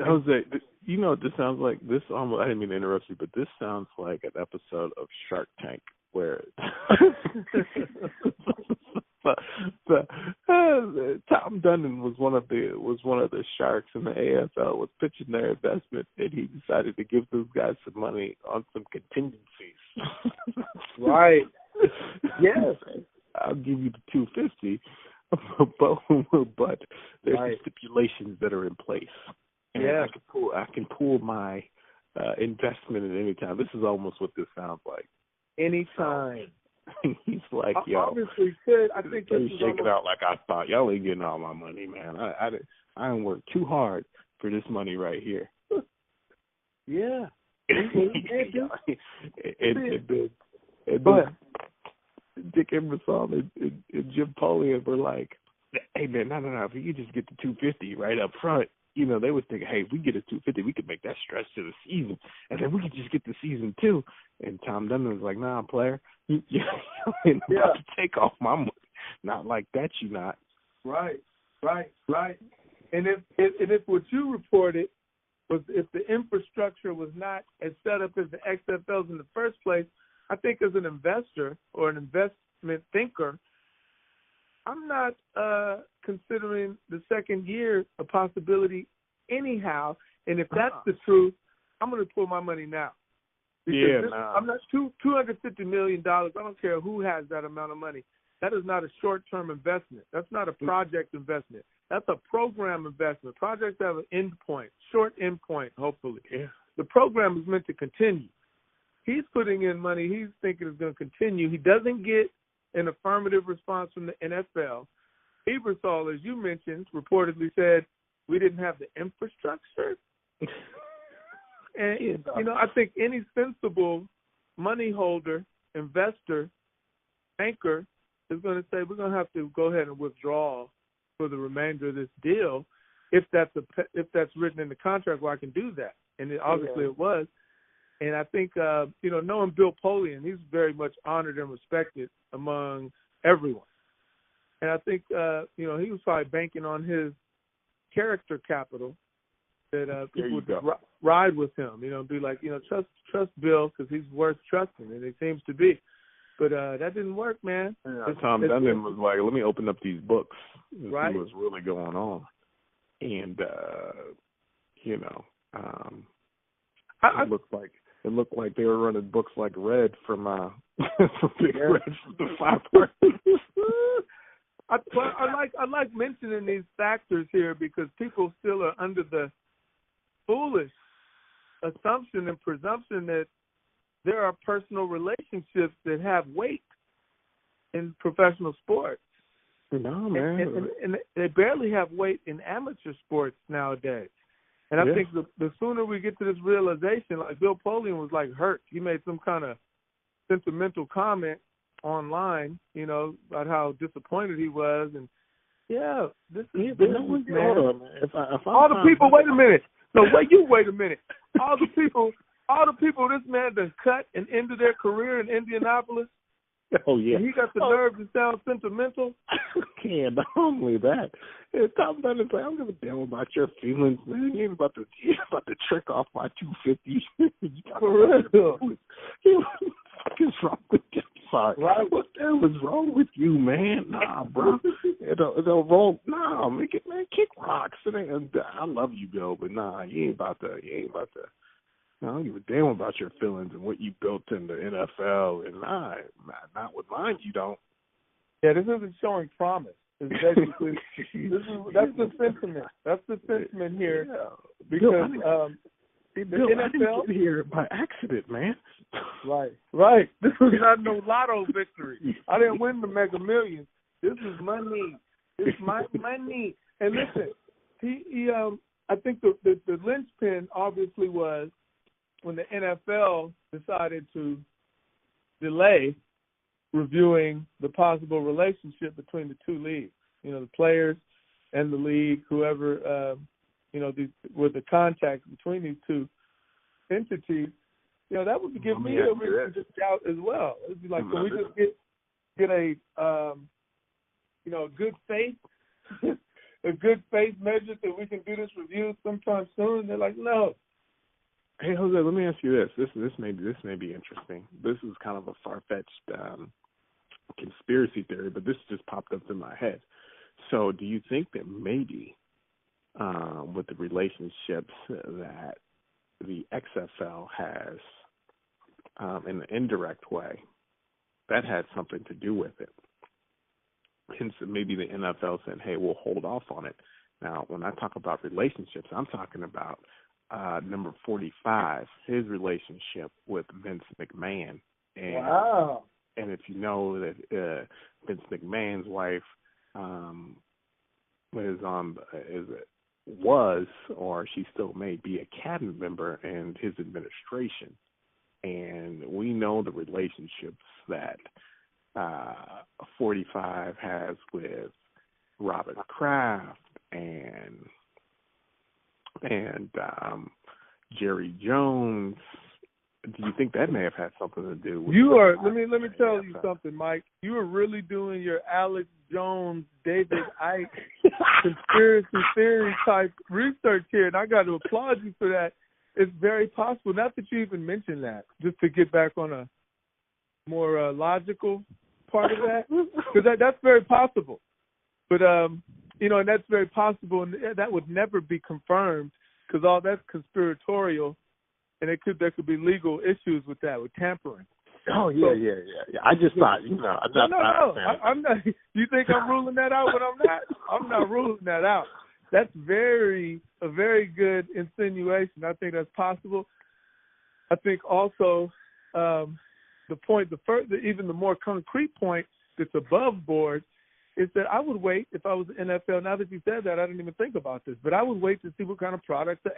Jose, you know what this sounds like? This almost, I didn't mean to interrupt you, but this sounds like an episode of Shark Tank where Tom Dundon was one of the sharks in the AFL, was pitching their investment, and he decided to give those guys some money on some contingencies. Right. Yes. I'll give you the $250, but there's some stipulations that are in place. And I can pull my investment at any time. This is almost what this sounds like. Anytime. He's like, yo, obviously could. I think he's shaking out like I thought. Y'all ain't getting all my money, man. I didn't work too hard for this money right here. Yeah. But Dick Emerson and Jim Polian were like, hey man, no, if you just get the $250 right up front, you know, they would think, hey, if we get a $250, we could make that stretch to the season, and then we could just get the season too. And Tom Dundon was like, nah, player, you ain't about to take off my money. Not like that, you not. Right. And if what you reported was if the infrastructure was not as set up as the XFLs in the first place, I think as an investor or an investment thinker, I'm not considering the second year a possibility anyhow. And if that's the truth, I'm going to pull my money now. Because I'm not $250 million. I don't care who has that amount of money. That is not a short-term investment. That's not a project investment. That's a program investment. Projects have an end point, short end point, hopefully. Yeah. The program is meant to continue. He's putting in money he's thinking is going to continue. He doesn't get an affirmative response from the NFL. Ebersol, as you mentioned, reportedly said we didn't have the infrastructure. And, you know, I think any sensible money holder, investor, banker is going to say we're going to have to go ahead and withdraw for the remainder of this deal if that's written in the contract where I can do that. And obviously it was. And I think, you know, knowing Bill Polian, he's very much honored and respected among everyone. And I think, you know, he was probably banking on his character capital that people would ride with him, you know, be like, you know, trust Bill because he's worth trusting, and it seems to be. But that didn't work, man. Tom Dundon was like, let me open up these books and see what's really going on. And, you know, it looked like they were running books like Red from Big Red from the Five Partners. I like mentioning these factors here because people still are under the foolish assumption and presumption that there are personal relationships that have weight in professional sports. No, man. And they barely have weight in amateur sports nowadays. And I think the sooner we get to this realization, like Bill Polian was like hurt. He made some kind of sentimental comment online, you know, about how disappointed he was. And, this is business, man. All the people, wait a minute. No, wait a minute. All the people this man done cut and ended their career in Indianapolis. Oh, yeah. And he got the nerve to sound sentimental. Yeah, not only that. Tom Dundon say, I don't give a damn about your feelings, man. You ain't about to trick off my $250. For real. What is wrong with you? Sorry. Right. What the hell is wrong with you, man? Nah, bro. It'll roll. Nah, kick rocks. I love you, Bill, but nah, you ain't about to. I don't give a damn about your feelings and what you built in the NFL, and not with mine. You don't. Yeah, this isn't showing promise. It's basically that's the sentiment. That's the sentiment here because the NFL I didn't get here by accident, man. Right. This was not no lotto victory. I didn't win the Mega Millions. This is money. It's my money. And listen, he I think the linchpin obviously was when the NFL decided to delay reviewing the possible relationship between the two leagues, you know, the players and the league, whoever, you know, were the contacts between these two entities, you know, that would give me a reason to doubt as well. It'd be like, can we just get a good faith, a good faith measure that we can do this review sometime soon? They're like, no. Hey, Jose, let me ask you this. This may be interesting. This is kind of a far-fetched conspiracy theory, but this just popped up in my head. So do you think that maybe with the relationships that the XFL has in an indirect way, that had something to do with it? Hence, maybe the NFL said, hey, we'll hold off on it. Now, when I talk about relationships, I'm talking about number 45, his relationship with Vince McMahon. And, wow. And if you know that Vince McMahon's wife was, or she still may be, a cabinet member in his administration. And we know the relationships that 45 has with Robert Kraft and Jerry Jones. Do you think that may have had something to do with let me tell you something, Mike. You are really doing your Alex Jones, David Icke conspiracy theory type research here, and I got to applaud you for that. It's very possible, not that you even mentioned that, just to get back on a more logical part of that, because that's very possible. But, and that's very possible, and that would never be confirmed, because all that's conspiratorial, and there could be legal issues with that, with tampering. Oh, yeah. I just thought, I'm not. You think I'm ruling that out, but I'm not. I'm not ruling that out. That's a very good insinuation. I think that's possible. I think also even the more concrete point that's above board is that I would wait if I was the NFL. Now that you said that, I didn't even think about this, but I would wait to see what kind of product the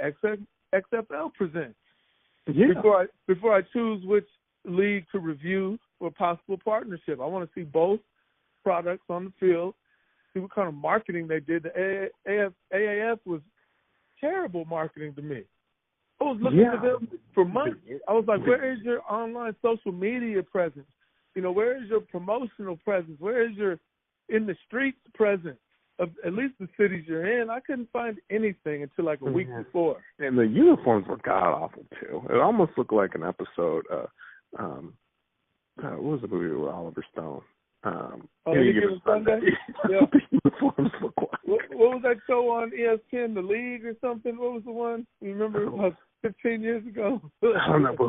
XFL presents before I choose which league to review for possible partnership. I want to see both products on the field, see what kind of marketing they did. The AAF was terrible marketing to me. I was looking for them for months. I was like, where is your online social media presence? Where is your promotional presence? Where is your in the streets presence of at least the cities you're in? I couldn't find anything until like a week before. And the uniforms were god-awful, too. It almost looked like an episode what was the movie with Oliver Stone? Any Given Sunday? Yeah. The uniforms look like. What was that show on ESPN, The League or something? What was the one? You remember about 15 years ago? I don't know, but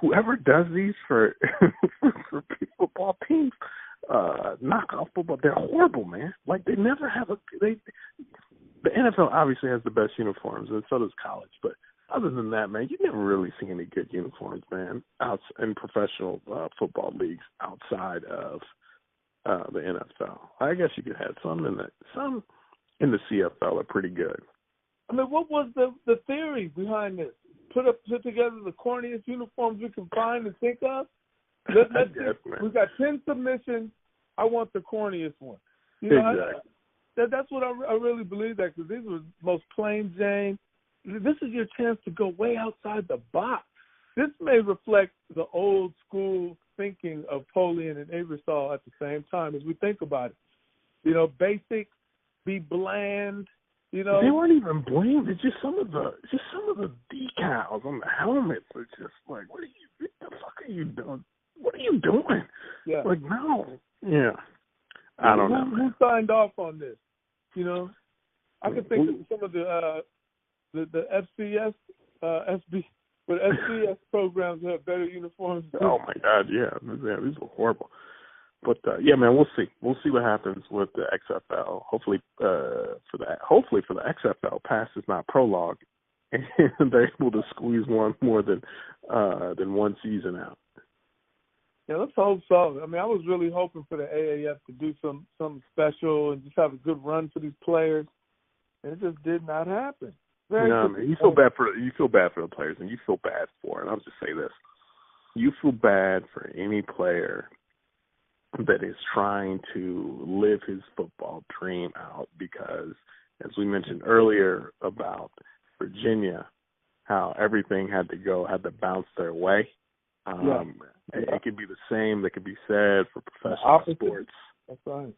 whoever does these for football teams, knockoff football, they're horrible, man. Like, they never have the NFL obviously has the best uniforms, and so does college, but other than that, man, you never really see any good uniforms, man, out in professional football leagues outside of the NFL. I guess you could have some in the CFL are pretty good. I mean, what was the theory behind this? Put together the corniest uniforms we can find and think of. We've got 10 submissions. I want the corniest one. Exactly. That's what I really believe, that, because these were most plain Jane. This is your chance to go way outside the box. This may reflect the old school thinking of Polian and Ebersol at the same time as we think about it. Basic, be bland. They weren't even bland. It's just some of the decals on the helmets are just like, what the fuck are you doing? What are you doing? Yeah. Like, no. Yeah. I don't know. Who signed off on this? I can think of some of the FCS, SB, but FCS programs have better uniforms. Oh my God, yeah, these were horrible. But man, we'll see. We'll see what happens with the XFL. Hopefully, for the XFL, past is not prologue, and they're able to squeeze one more than one season out. Yeah, let's hope so. I mean, I was really hoping for the AAF to do something special and just have a good run for these players, and it just did not happen. Man, you feel bad for the players, and you feel bad for it. I'll just say this: you feel bad for any player that is trying to live his football dream out, because, as we mentioned earlier about Virginia, how everything had to bounce their way. It could be the same that could be said for professional sports. That's right.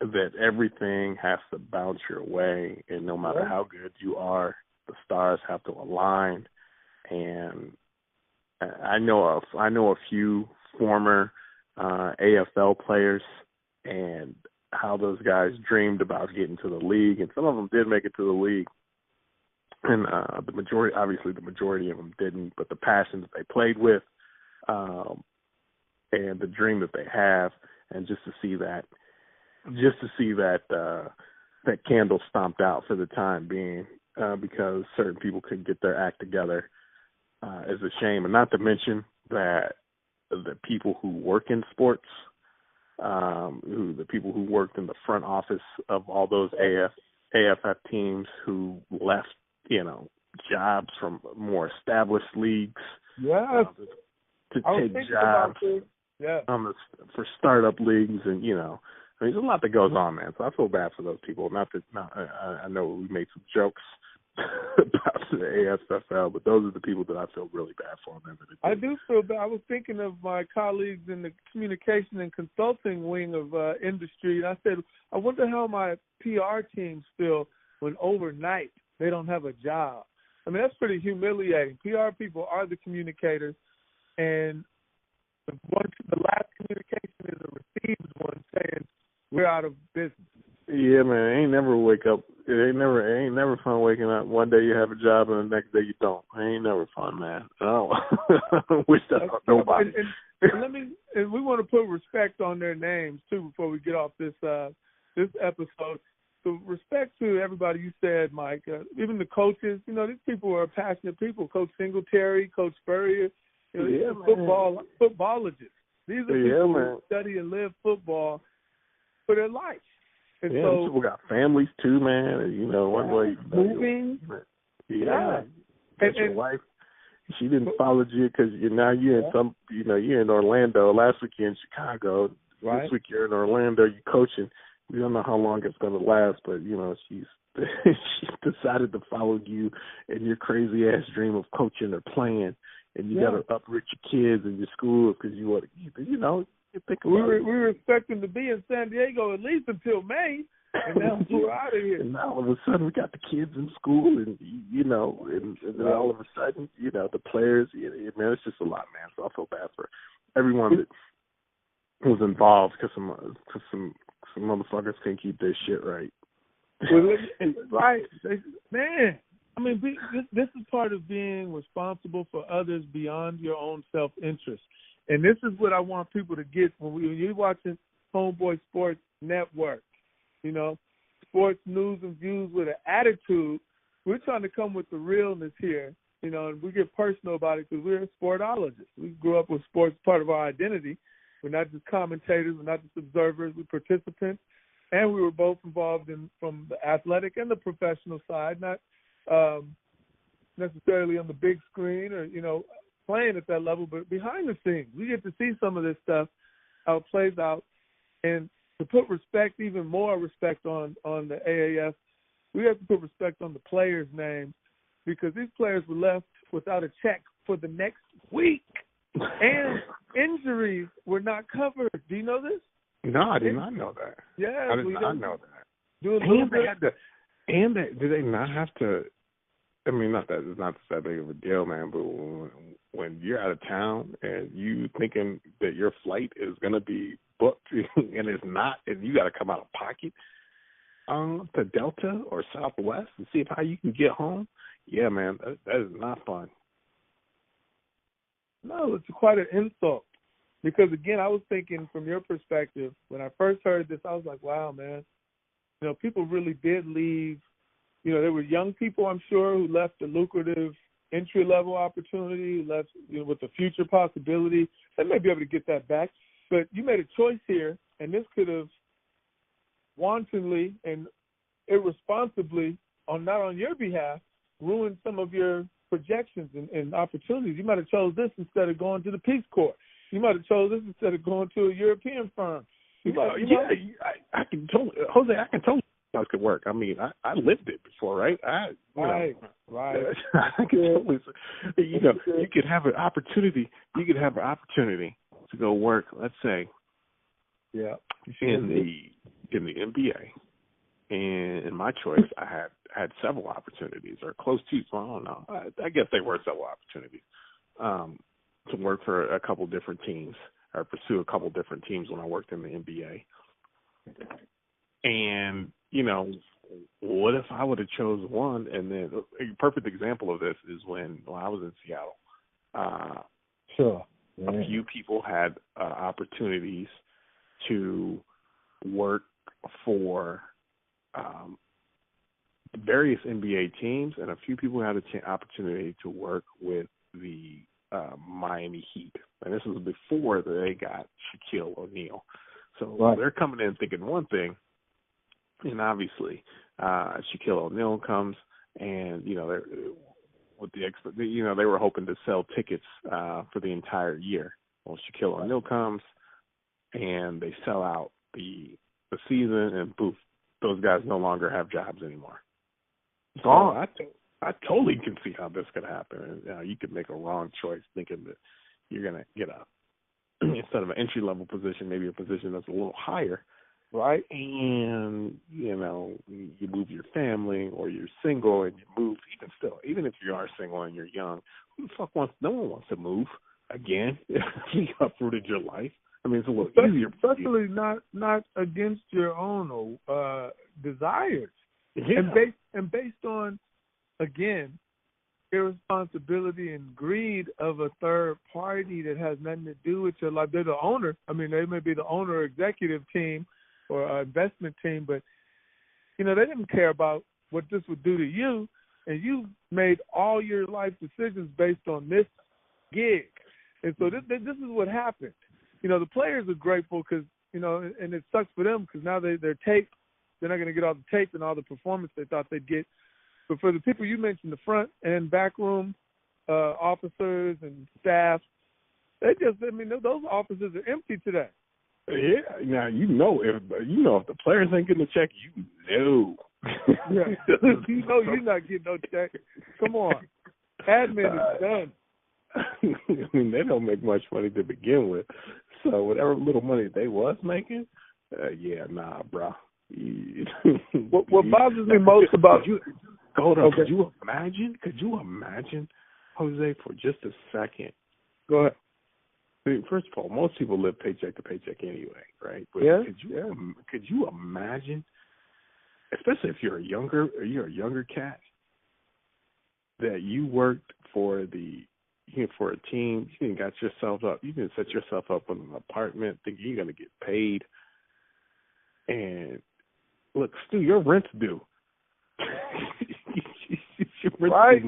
that everything has to bounce your way, and no matter how good you are, the stars have to align. And I know a few former AFL players and how those guys dreamed about getting to the league, and some of them did make it to the league, and the majority of them didn't. But the passion that they played with, and the dream that they have, and just to see that that candle stomped out for the time being, because certain people couldn't get their act together, is a shame. And not to mention that the people who work in sports, the people who worked in the front office of all those AFF teams who left, jobs from more established leagues, to take jobs for startup leagues, and there's a lot that goes on, man. So I feel bad for those people. I know we made some jokes about the ASFL, but those are the people that I feel really bad for, man. I do feel bad. I was thinking of my colleagues in the communication and consulting wing of industry, and I said, I wonder how my PR teams feel when overnight they don't have a job. I mean, that's pretty humiliating. PR people are the communicators, and the last communication is a received one saying we're out of business. Yeah, man, it ain't never ain't never fun waking up. One day you have a job and the next day you don't. It ain't never fun, man. I don't wish that on nobody. And we want to put respect on their names too before we get off this episode. So respect to everybody you said, Mike. Even the coaches. These people are passionate people. Coach Singletary, Coach Spurrier. Footballogists. These are people who study and live football for their life. And so people got families too, man. One way moving. And your wife, she didn't follow you because you're in Orlando. Last week you're in Chicago. Right. This week you're in Orlando. You're coaching. We don't know how long it's going to last, but she's she decided to follow you and your crazy ass dream of coaching or playing, and you got to uproot your kids and your schools because you want to, we were expecting to be in San Diego at least until May, and now we're out of here. And now all of a sudden we got the kids in school, and and then all of a sudden, the players. Man, it's just a lot, man. So I feel bad for everyone that was involved because some motherfuckers can't keep their shit right. Right, man. I mean, this is part of being responsible for others beyond your own self-interest. And this is what I want people to get when you're watching Homeboy Sports Network, sports news and views with an attitude. We're trying to come with the realness here, and we get personal about it because we're sportologists. We grew up with sports part of our identity. We're not just commentators. We're not just observers. We're participants. And we were both involved from the athletic and the professional side, not necessarily on the big screen or, playing at that level, but behind the scenes. We get to see some of this stuff, how it plays out. And to put respect, even more respect on the AAF, we have to put respect on the players' names because these players were left without a check for the next week. And injuries were not covered. Do you know this? No, I did not know that. Yeah, I did not know that. And do they not have to? I mean, not that it's not that big of a deal, man. But when you're out of town and you thinking that your flight is going to be booked and it's not, and you got to come out of pocket to Delta or Southwest and see how you can get home. Yeah, man, that is not fun. No, it's quite an insult. Because, again, I was thinking from your perspective, when I first heard this, I was like, wow, man. People really did leave. There were young people, I'm sure, who left a lucrative entry-level opportunity, who left with a future possibility. They may be able to get that back. But you made a choice here, and this could have wantonly and irresponsibly, not on your behalf, ruined some of your projections and opportunities. You might have chose this instead of going to the Peace Corps. You might have chose this instead of going to a European firm. I can totally, Jose. I can totally this could work. I mean, I lived it before, right? Right. I can totally. You could have an opportunity. You could have an opportunity to go work. Let's say, in in the NBA. And in my choice, I had several opportunities, or close to, so I don't know. I guess they were several opportunities to work for a couple different teams or pursue a couple different teams when I worked in the NBA. And, you know, what if I would have chose one? And then a perfect example of this is when I was in Seattle. Sure. Yeah. A few people had opportunities to work for various NBA teams, and a few people had an opportunity to work with the Miami Heat. And this was before they got Shaquille O'Neal. So right. They're coming in thinking one thing, and obviously Shaquille O'Neal comes, and you know they're with they were hoping to sell tickets for the entire year. Well, Shaquille O'Neal comes, and they sell out the season, and poof, those guys no longer have jobs anymore. So I totally can see how this could happen. And, you could make a wrong choice thinking that you're going to get instead of an entry-level position, maybe a position that's a little higher. Right. And, you know, you move your family, or you're single and you move, even if you are single and you're young, who the fuck no one wants to move again. You uprooted your life. I mean, it's a little easier. Especially not against your own desires. Yeah. And based on, again, irresponsibility and greed of a third party that has nothing to do with your life. They're the owner. I mean, they may be the owner or executive team or investment team, but, you know, they didn't care about what this would do to you, and you made all your life decisions based on this gig. And so this is what happened. You know, the players are grateful because, you know, and it sucks for them because now they're taped. They're not going to get all the tape and all the performance they thought they'd get. But for the people you mentioned, the front and back room officers and staff, those offices are empty today. Yeah, now you know if the players ain't getting a check, you know. Yeah. You know you're not getting no check. Come on, admin is done. I mean, they don't make much money to begin with, so whatever little money they was making, nah, bro. What bothers me most about you? Hold up. Okay. Could you imagine, Jose, for just a second? Go ahead. I mean, first of all, most people live paycheck to paycheck anyway, right? But yeah. Could you imagine, especially if you're a younger cat, that you worked for a team, you didn't got yourself up, you didn't set yourself up in an apartment thinking you're going to get paid, and look, Stu, your rent's due. Right.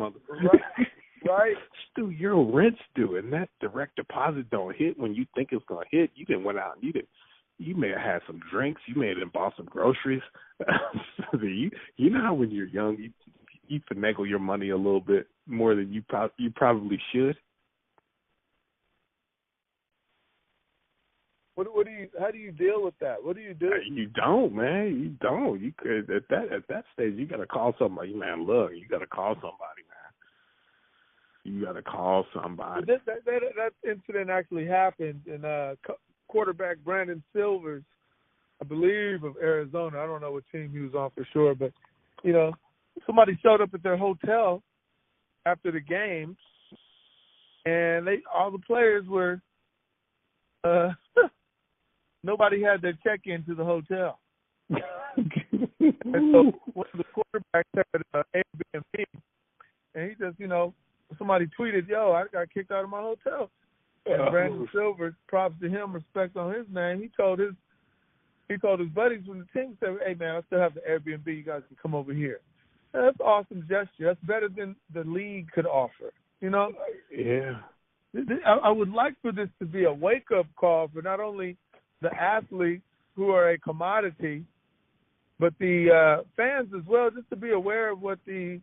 Stu, your rent's due, and that direct deposit don't hit when you think it's gonna hit. You didn't went out and you may have had some drinks, you may have bought some groceries. You know how when you're young you finagle your money a little bit more than you probably should. How do you deal with that? What do you do? You don't, man. You don't. You could at that stage. You got to call somebody, man. Look, you got to call somebody, man. You got to call somebody. That incident actually happened in quarterback Brandon Silvers, I believe, of Arizona. I don't know what team he was on for sure, but you know, somebody showed up at their hotel after the game, and all the players were. Nobody had their check-in to the hotel. And so one of the quarterbacks had Airbnb, and he just, somebody tweeted, "Yo, I got kicked out of my hotel." And Brandon Silver, props to him, respect on his name. He told his buddies from the team, said, "Hey man, I still have the Airbnb. You guys can come over here." And that's an awesome gesture. That's better than the league could offer. Yeah. I would like for this to be a wake-up call for not only the athletes who are a commodity, but the fans as well, just to be aware of what the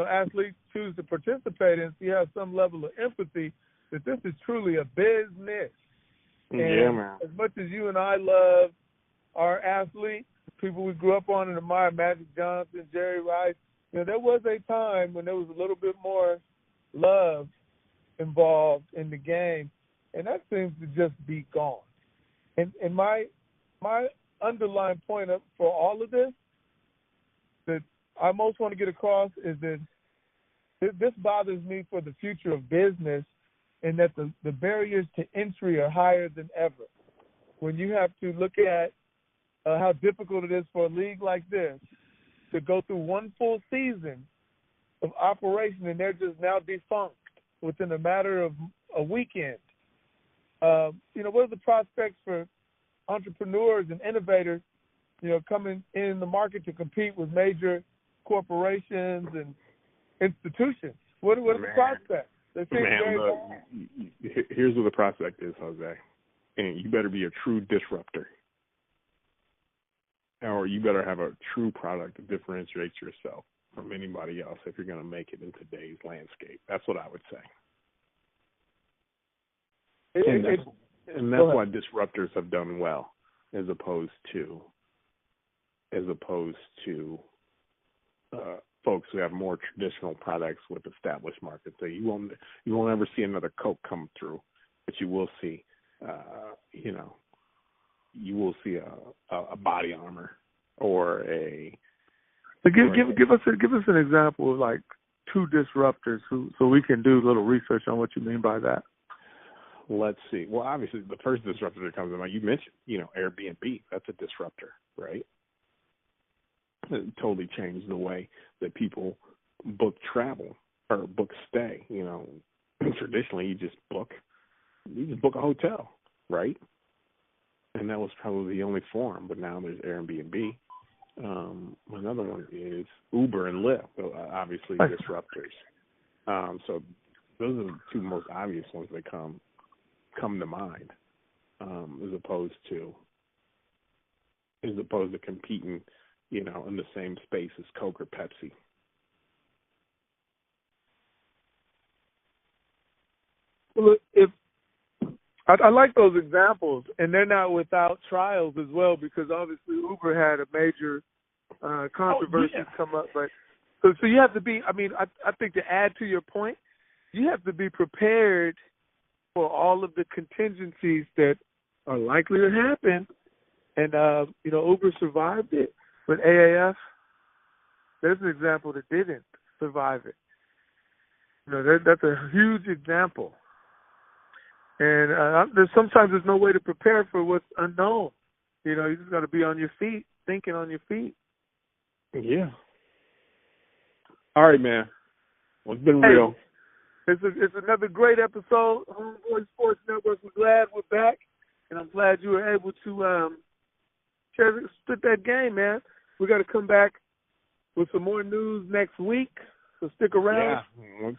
athletes choose to participate in, so you have some level of empathy that this is truly a business. And yeah, man. As much as you and I love our athletes, people we grew up on and admire, Magic Johnson, Jerry Rice, there was a time when there was a little bit more love involved in the game, and that seems to just be gone. And my underlying point for all of this that I most want to get across is that this bothers me for the future of business, and that the barriers to entry are higher than ever. When you have to look at how difficult it is for a league like this to go through one full season of operation, and they're just now defunct within a matter of a weekend. What are the prospects for entrepreneurs and innovators, coming in the market to compete with major corporations and institutions? What are the prospects? Look, here's what the prospect is, Jose. And you better be a true disruptor. Or you better have a true product that differentiates yourself from anybody else if you're going to make it in today's landscape. That's what I would say. And that's why disruptors have done well, as opposed to folks who have more traditional products with established markets. So you won't ever see another Coke come through, but you will see, a Body Armor or a. Give us an example of like two disruptors, so we can do a little research on what you mean by that. Let's see. Well, obviously, the first disruptor that comes to mind, you mentioned, Airbnb. That's a disruptor, right? It totally changed the way that people book travel or book stay. Traditionally, you just book a hotel, right? And that was probably the only form. But now there's Airbnb. Another one is Uber and Lyft, obviously disruptors. So those are the two most obvious ones that come to mind, as opposed to competing, in the same space as Coke or Pepsi. Well, if I like those examples, and they're not without trials as well, because obviously Uber had a major controversy come up. But so you have to be. I mean, I think to add to your point, you have to be prepared for all of the contingencies that are likely to happen. And Uber survived it, but AAF, there's an example that didn't survive it. That's a huge example. And sometimes there's no way to prepare for what's unknown. You just got to be on your feet, thinking on your feet. Yeah. All right, man. Well, it's been real. It's another great episode. Homeboy Sports Network. We're glad we're back, and I'm glad you were able to spit that game, man. We got to come back with some more news next week. So stick around.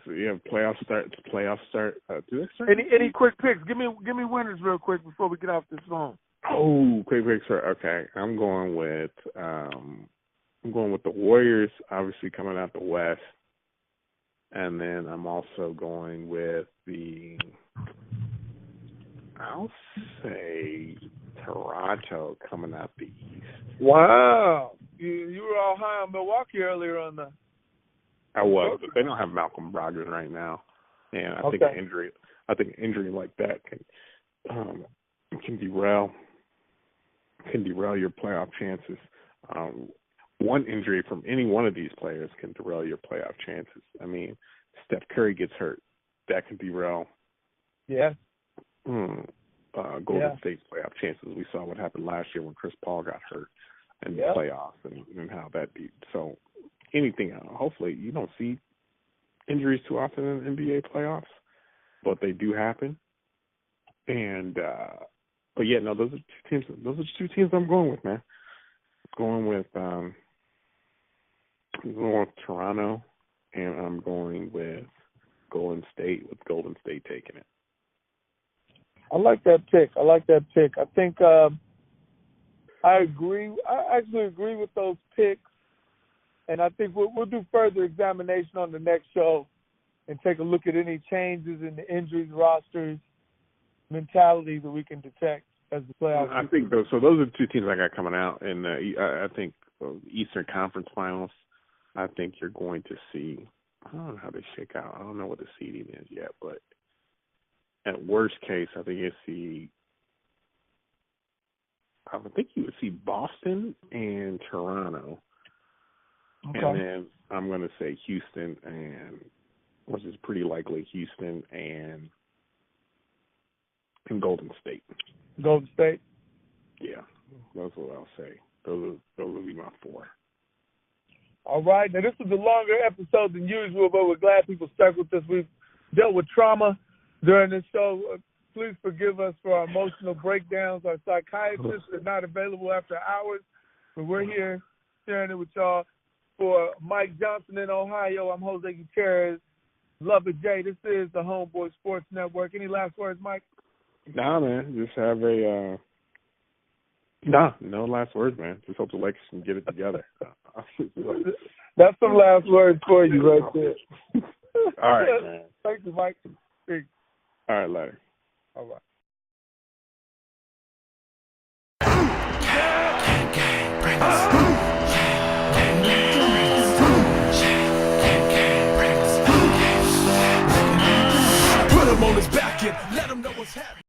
Yeah. Playoffs start. Do they start? Any quick picks? Give me winners real quick before we get off this phone. Oh, quick picks. Okay, I'm going with the Warriors, obviously coming out the West, and then I'm also going with I'll say Toronto coming out the East. Wow, you were all high on Milwaukee earlier on the. I was, but they don't have Malcolm Brogdon right now, and I think an injury like that can derail your playoff chances. One injury from any one of these players can derail your playoff chances. I mean, Steph Curry gets hurt, that can derail. Yeah. Golden State's playoff chances. We saw what happened last year when Chris Paul got hurt in the playoffs and how that beat. So anything, hopefully you don't see injuries too often in the NBA playoffs, but they do happen. And those are two teams I'm going with, man. Going with Toronto, and I'm going with Golden State, with Golden State taking it. I like that pick. I think I agree. I actually agree with those picks, and I think we'll do further examination on the next show and take a look at any changes in the injuries, rosters, mentality that we can detect as the playoffs. I think those are the two teams I got coming out, and I think Eastern Conference Finals. I think you're going to see. I don't know how they shake out. I don't know what the seeding is yet, but at worst case, I think you see I would think you would see Boston and Toronto. Okay. And then I'm going to say Houston, and which is pretty likely Houston and Golden State. Golden State? Yeah, that's what I'll say. Those will be my 4. All right. Now, this was a longer episode than usual, but we're glad people stuck with us. We've dealt with trauma during this show. Please forgive us for our emotional breakdowns. Our psychiatrists are not available after hours, but we're here sharing it with y'all. For Mike Johnson in Ohio, I'm Jose Gutierrez. Love it, Jay. This is the Homeboy Sports Network. Any last words, Mike? Nah, man. Just have no last words, man. Just hope the Lakers can get it together. That's some last words for you right there. All right, man. Thank you, Mike. Peace. All right, later. All right. Put him on his back and let him know what's happening.